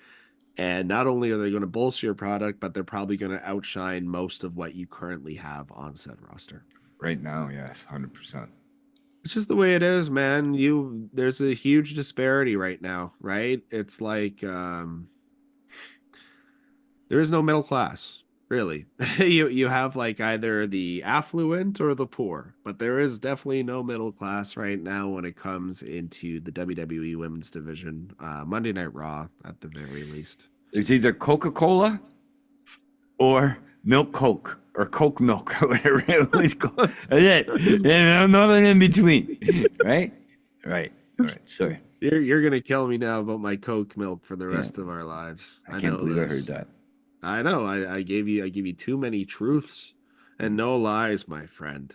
And not only are they going to bolster your product, but they're probably going to outshine most of what you currently have on said roster. Right now, yes, 100%. It's just the way it is, man. There's a huge disparity right now, right? It's like there is no middle class, really. You have like either the affluent or the poor, but there is definitely no middle class right now when it comes into the WWE Women's Division, Monday Night Raw at the very least. It's either Coca-Cola or Milk Coke or Coke Milk or whatever it was called. That's it. And nothing in between. Right? Right. All right. Sorry. You're gonna kill me now about my Coke milk for the rest of our lives. I can't believe this. I heard that. I know. I gave you too many truths and no lies, my friend.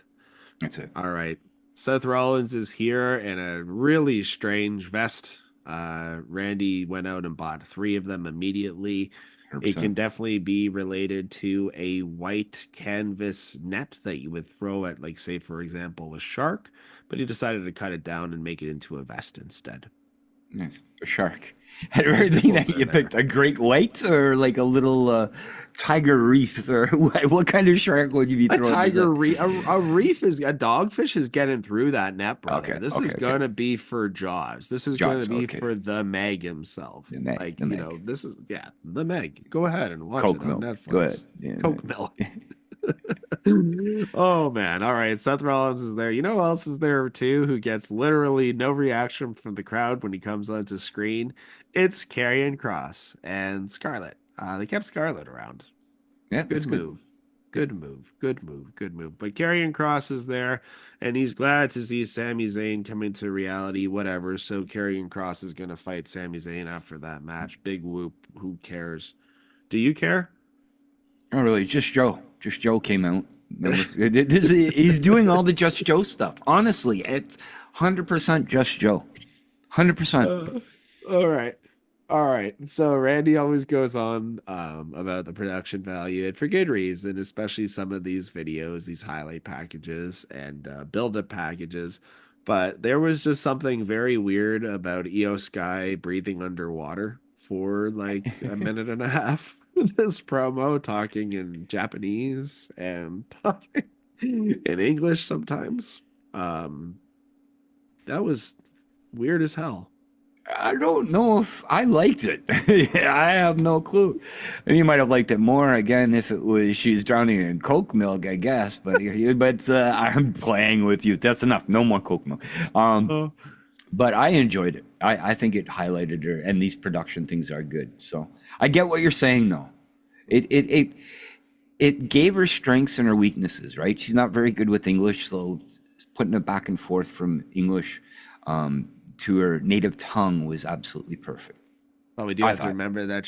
That's it. All right. Seth Rollins is here in a really strange vest. Randy went out and bought 3 of them immediately. 100%. It can definitely be related to a white canvas net that you would throw at, like, say, for example, a shark, but he decided to cut it down and make it into a vest instead. Nice. A shark. I don't think that you picked a great white or like a little tiger reef, or what kind of shark would you be A throwing? tiger reef, a reef is a dogfish is getting through that net, brother. Okay, This okay, is okay. going to be for Jaws. This is going Jaws, to be okay. for the Meg himself. The Meg, like the Meg. this is the Meg. Go ahead and watch Coke it on milk. Netflix. Go ahead. Yeah, Coke milk. Oh man! All right, Seth Rollins is there. You know who else is there too? Who gets literally no reaction from the crowd when he comes onto screen? It's Karrion Kross and Scarlett. They kept Scarlett around. Yeah, Good move. Good move. But Karrion Kross is there, and he's glad to see Sami Zayn come into reality, whatever. So Karrion Kross is going to fight Sami Zayn after that match. Big whoop. Who cares? Do you care? Oh, really? Just Joe. Just Joe came out. He's doing all the Just Joe stuff. Honestly, it's 100% Just Joe. 100%. All right. So Randy always goes on about the production value, and for good reason, especially some of these videos, these highlight packages and build-up packages. But there was just something very weird about Io Sky breathing underwater for like a minute and a half. This promo, talking in Japanese and talking in English sometimes. That was weird as hell. I don't know if I liked it. I have no clue. And you might have liked it more again if it was she's drowning in Coke milk, I guess. But I'm playing with you. That's enough. No more Coke milk. But I enjoyed it. I think it highlighted her, and these production things are good. So I get what you're saying, though. It gave her strengths and her weaknesses, right? She's not very good with English, so putting it back and forth from English to her native tongue was absolutely perfect. Well, we do have to remember that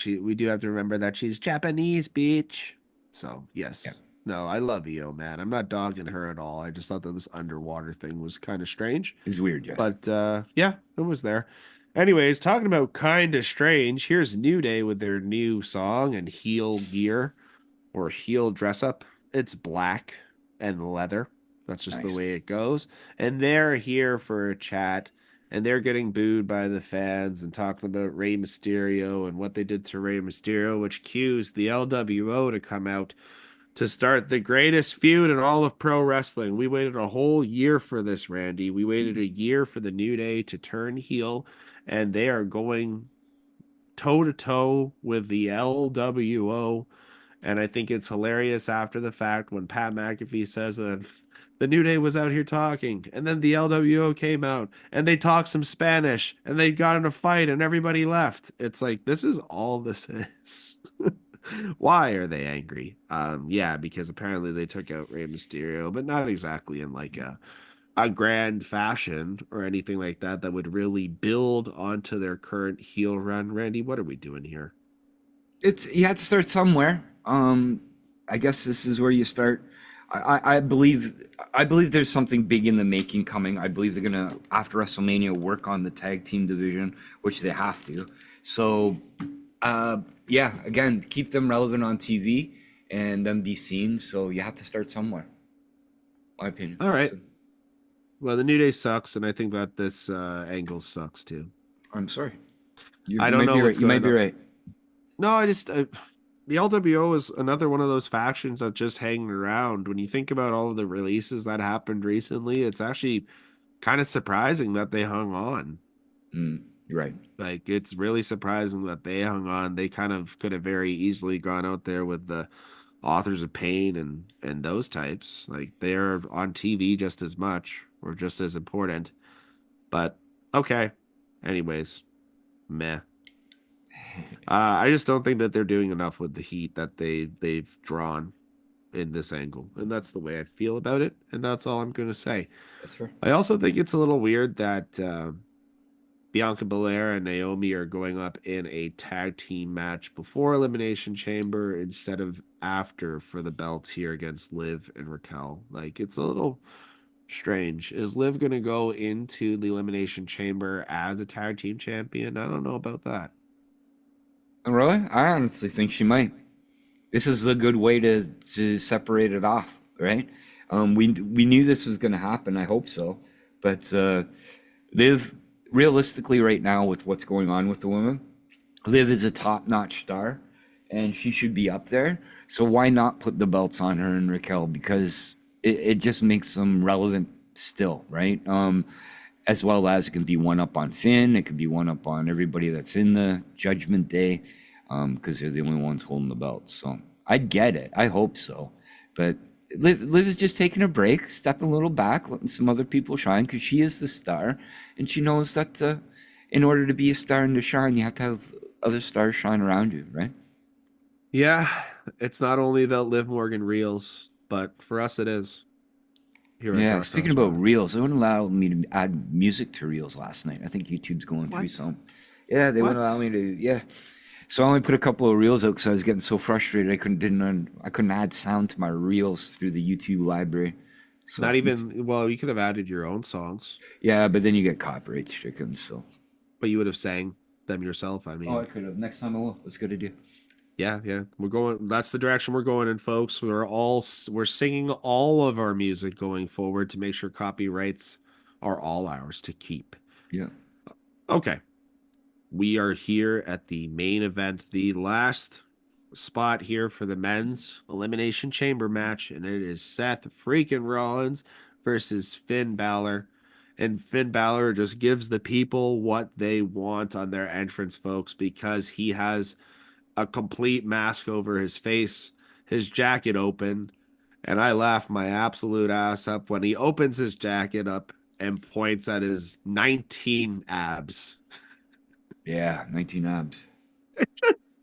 she's Japanese, bitch. So yes. Yeah. No, I love Io, man. I'm not dogging her at all. I just thought that this underwater thing was kind of strange. It's weird, yes. But yeah, it was there. Anyways, talking about kind of strange, here's New Day with their new song and heel gear or heel dress up. It's black and leather. That's just Nice. the way it goes. And they're here for a chat, and they're getting booed by the fans and talking about Rey Mysterio and what they did to Rey Mysterio, which cues the LWO to come out to start the greatest feud in all of pro wrestling. We waited a whole year for this, Randy. We waited a year for the New Day to turn heel, and they are going toe-to-toe with the LWO. And I think it's hilarious after the fact when Pat McAfee says that the New Day was out here talking, and then the LWO came out, and they talked some Spanish, and they got in a fight, and everybody left. It's like, this is all this is. Why are they angry? Yeah, because apparently they took out Rey Mysterio, but not exactly in like a grand fashion or anything like that that would really build onto their current heel run. Randy, what are we doing here? You had to start somewhere. I guess this is where you start. I believe there's something big in the making coming. I believe they're gonna, after WrestleMania, work on the tag team division, which they have to. So, yeah, again, keep them relevant on TV and them be seen. So you have to start somewhere. My opinion. All right. So, Well, the New Day sucks, and I think that this angle sucks too. I'm sorry. I don't might know be what's right. You might going be on. right. No, the LWO is another one of those factions that's just hanging around. When you think about all of the releases that happened recently, it's actually kind of surprising that they hung on. You're right. Like, it's really surprising that they hung on. They kind of could have very easily gone out there with the Authors of Pain and those types. Like, they're on TV just as much or just as important. But okay. Anyways, meh. I just don't think that they're doing enough with the heat that they've drawn in this angle, and that's the way I feel about it, and that's all I'm going to say. That's fair. I also think it's a little weird that Bianca Belair and Naomi are going up in a tag team match before Elimination Chamber instead of after for the belt here against Liv and Raquel. Like, it's a little strange. Is Liv going to go into the Elimination Chamber as a tag team champion? I don't know about that. Really? I honestly think she might. This is a good way to separate it off, right? We knew this was going to happen. I hope so. But Liv, realistically right now with what's going on with the women, Liv is a top-notch star, and she should be up there. So why not put the belts on her and Raquel? Because it just makes them relevant still, right? As well as it can be one up on Finn. It could be one up on everybody that's in the Judgment Day, because they're the only ones holding the belts. So I get it. I hope so. But Liv is just taking a break, stepping a little back, letting some other people shine, because she is the star. And she knows that in order to be a star and to shine, you have to have other stars shine around you, right? Yeah, it's not only about Liv Morgan reels, but for us it is. Yeah, speaking about reels, they wouldn't allow me to add music to reels last night. I think YouTube's going through some. Yeah, they wouldn't allow me to. Yeah, so I only put a couple of reels out because I was getting so frustrated. I couldn't add sound to my reels through the YouTube library. So Not even, well, you could have added your own songs, Yeah, but then you get copyright stricken. So. but you would have sang them yourself. I mean, Oh, I could have. Next time I will. That's a good idea. yeah, we're going. That's the direction we're going in, folks. We're singing all of our music going forward to make sure copyrights are all ours to keep. Yeah. Okay, we are here at the main event, the last spot here for the men's Elimination Chamber match, and it is Seth freaking Rollins versus Finn Balor. And Finn Balor just gives the people what they want on their entrance, folks, because he has a complete mask over his face, his jacket open, and I laugh my absolute ass up when he opens his jacket up and points at his 19 abs. Yeah, 19 abs.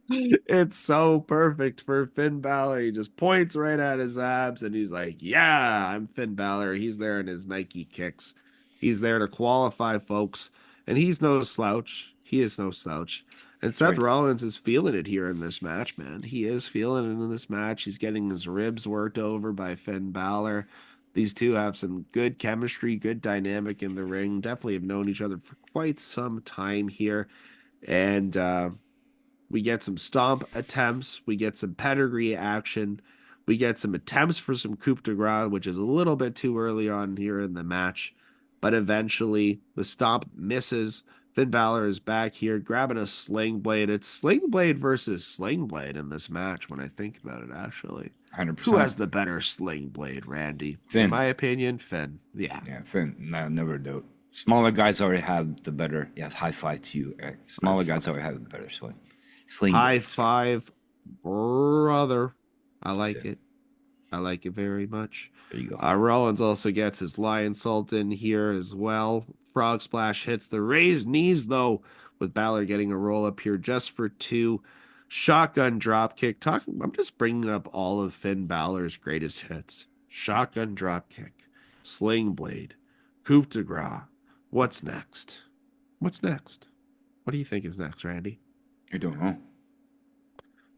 It's so perfect for Finn Balor. He just points right at his abs and he's like, yeah, I'm Finn Balor. He's there in his Nike kicks. He's there to qualify, folks. And he's no slouch. He is no slouch. And Seth Rollins is feeling it here in this match, man. He is feeling it in this match. He's getting his ribs worked over by Finn Balor. These two have some good chemistry, good dynamic in the ring. Definitely have known each other for quite some time here. And we get some stomp attempts. We get some pedigree action. We get some attempts for some coup de grace, which is a little bit too early on here in the match. But eventually, the stomp misses. Finn Balor is back here grabbing a sling blade. It's sling blade versus sling blade in this match when I think about it, actually. 100%. Who has the better sling blade, Randy? Finn. In my opinion, Finn. Yeah. Yeah, Finn. No, never doubt. Smaller guys already have the better. Yes, high five to you, Eric. Smaller guys already have the better swing. Sling. High five, brother. I like it. I like it very much. There you go. Rollins also gets his lion salt in here as well. Frog splash hits the raised knees, though, with Balor getting a roll up here just for two. Shotgun drop kick. I'm just bringing up all of Finn Balor's greatest hits. Shotgun drop kick. Sling blade. Coup de grace. What's next? What's next? What do you think is next, Randy? I don't know.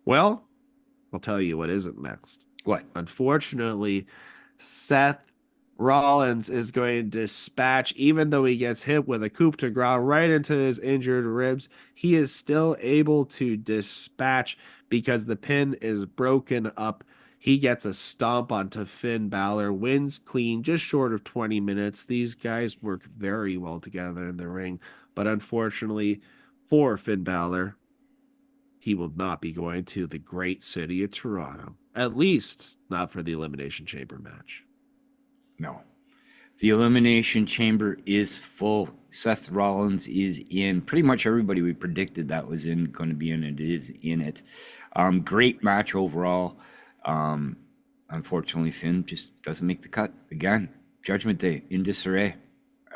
Well, I'll tell you what isn't next. What? Unfortunately, Seth Rollins is going to dispatch, even though he gets hit with a coup de grace right into his injured ribs, he is still able to dispatch because the pin is broken up. He gets a stomp onto Finn Balor, wins clean, just short of 20 minutes. These guys work very well together in the ring, but unfortunately for Finn Balor, he will not be going to the great city of Toronto. At least not for the Elimination Chamber match. No. The Elimination Chamber is full. Seth Rollins is in. Pretty much everybody we predicted that was going to be in it is in it. Great match overall. Unfortunately, Finn just doesn't make the cut. Again, Judgment Day in disarray.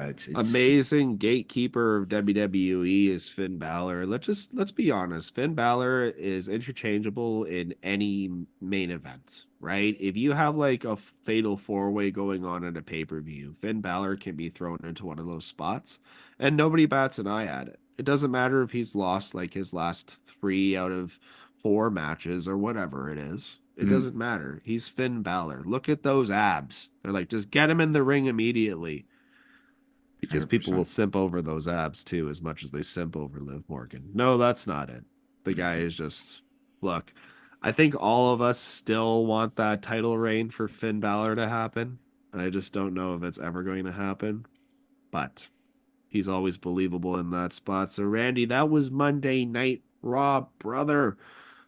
It's amazing gatekeeper of WWE is Finn Balor. Let's be honest. Finn Balor is interchangeable in any main event, right? If you have like a fatal four-way going on in a pay-per-view, Finn Balor can be thrown into one of those spots and nobody bats an eye at it. It doesn't matter if he's lost like his last 3 out of 4 matches or whatever it is. It doesn't matter. He's Finn Balor. Look at those abs. They're like, just get him in the ring immediately. Because 100%. People will simp over those abs too, as much as they simp over Liv Morgan. No, that's not it. The guy is just, look, I think all of us still want that title reign for Finn Balor to happen. And I just don't know if it's ever going to happen. But he's always believable in that spot. So, Randy, that was Monday Night Raw, brother.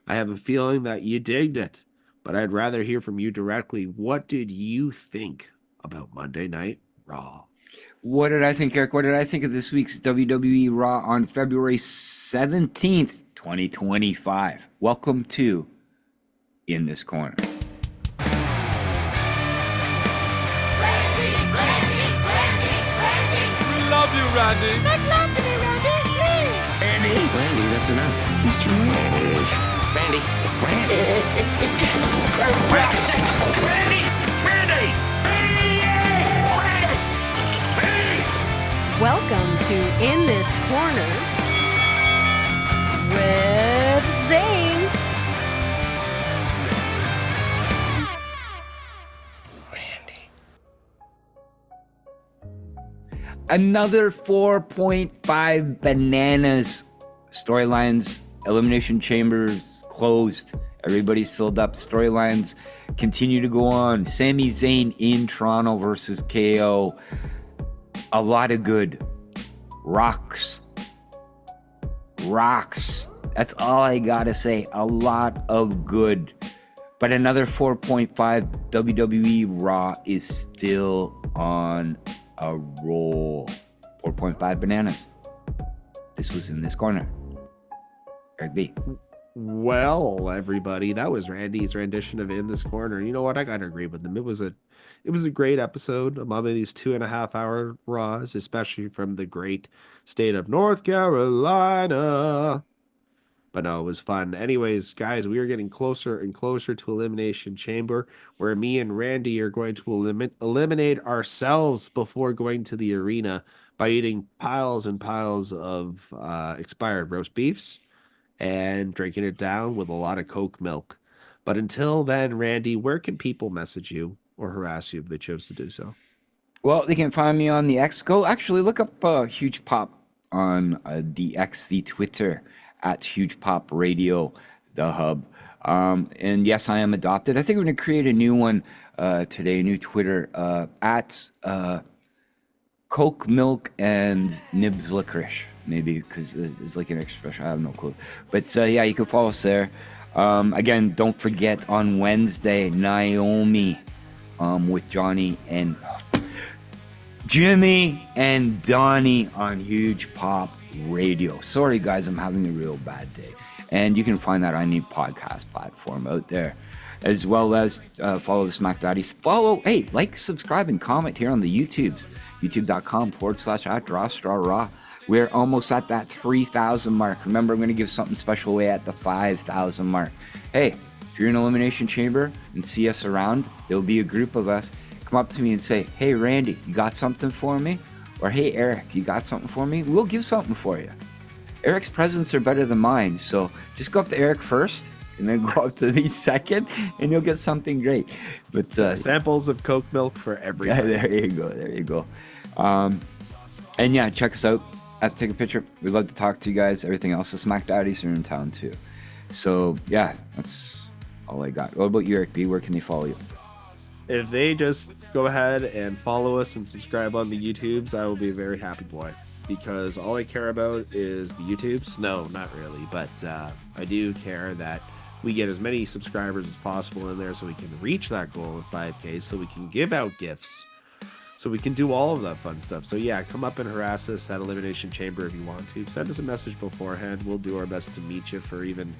I have a feeling that you digged it. But I'd rather hear from you directly. What did you think about Monday Night Raw? What did I think, Eric? What did I think of this week's WWE Raw on February 17th, 2025? Welcome to In This Corner. Randy! We love you, Randy! Make love to me, Randy, please! Randy, that's enough. Mr. Randy. Randy. Welcome to In This Corner with Zane. Another 4.5 bananas. Storylines, Elimination Chambers closed. Everybody's filled up. Storylines continue to go on. Sami Zayn in Toronto versus KO. A lot of good. Rocks. That's all I gotta say. A lot of good. But another 4.5 WWE Raw is still on a roll. 4.5 bananas. This was In This Corner. Eric B. Well, everybody, that was Randy's rendition of In This Corner. You know what? I gotta agree with him. It was a great episode among these 2.5-hour Raws, especially from the great state of North Carolina. But no, it was fun. Anyways, guys, we are getting closer and closer to Elimination Chamber, where me and Randy are going to eliminate ourselves before going to the arena by eating piles and piles of expired roast beefs and drinking it down with a lot of Coke milk. But until then, Randy, where can people message you or harass you if they chose to do so? Well, they can find me on the X. Go actually look up Huge Pop on the X, the Twitter, at Huge Pop Radio, the hub. And yes, I am adopted. I think we're going to create a new one today, a new Twitter, at Coke Milk and Nibs Licorice, maybe, because it's like an expression. I have no clue. But yeah, you can follow us there. Again, don't forget on Wednesday, Naomi with Johnny and Jimmy and Donnie on Huge Pop Radio. Sorry, guys, I'm having a real bad day. And you can find that on any podcast platform out there, as well as follow the Smack Daddies. Like, subscribe, and comment here on the YouTubes. YouTube.com/@RawStrawRaw. We're almost at that 3,000 mark. Remember, I'm going to give something special away at the 5,000 mark. Hey, if you're in Elimination Chamber and see us around, there'll be a group of us. Come up to me and say, hey, Randy, you got something for me? Or, hey, Eric, you got something for me? We'll give something for you. Eric's presents are better than mine, so just go up to Eric first, and then go up to the second, and you'll get something great. But samples of Coke milk for everybody. Yeah, there you go. And yeah, check us out at Take a Picture. We'd love to talk to you guys. Everything else, the Smack Daddies are in town too. So yeah, that's all I got. What about you, Eric B? Where can they follow you? If they just go ahead and follow us and subscribe on the YouTubes, I will be a very happy boy. Because all I care about is the YouTubes. No, not really. But I do care that we get as many subscribers as possible in there so we can reach that goal of 5K, so we can give out gifts, so we can do all of that fun stuff. So yeah, come up and harass us at Elimination Chamber if you want to. Send us a message beforehand. We'll do our best to meet you for even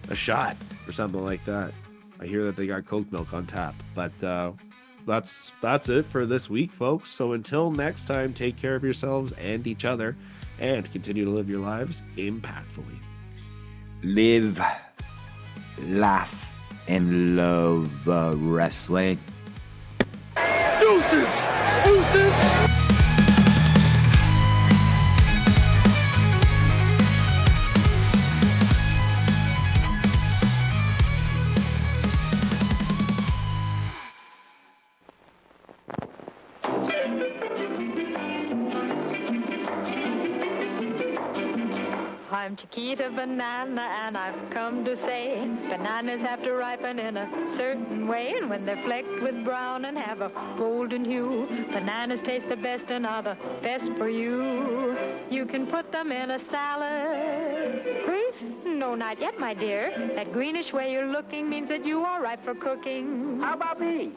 a shot or something like that. I hear that they got Coke milk on tap. But that's it for this week, folks. So until next time, take care of yourselves and each other, and continue to live your lives impactfully. Live, laugh, and love wrestling. Deuces! Deuces! I'm Chiquita Banana, and I've come to say bananas have to ripen in a certain way, and when they're flecked with brown and have a golden hue, bananas taste the best and are the best for you. You can put them in a salad. No, not yet, my dear. That greenish way you're looking means that you are ripe for cooking. How about me?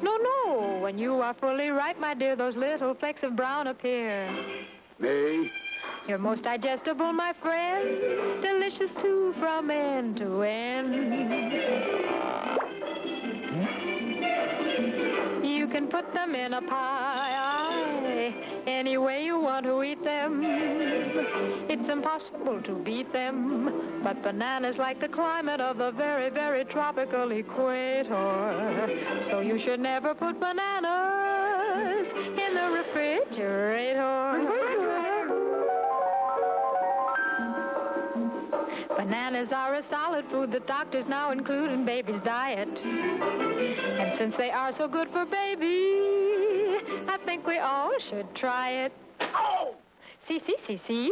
No. When you are fully ripe, my dear, those little flecks of brown appear. Me? You're most digestible, my friend. Delicious, too, from end to end. You can put them in a pie, any way you want to eat them. It's impossible to beat them. But bananas like the climate of the very, very tropical equator. So you should never put bananas in the refrigerator. Bananas are a solid food that doctors now include in baby's diet. And since they are so good for baby, I think we all should try it. Oh! See.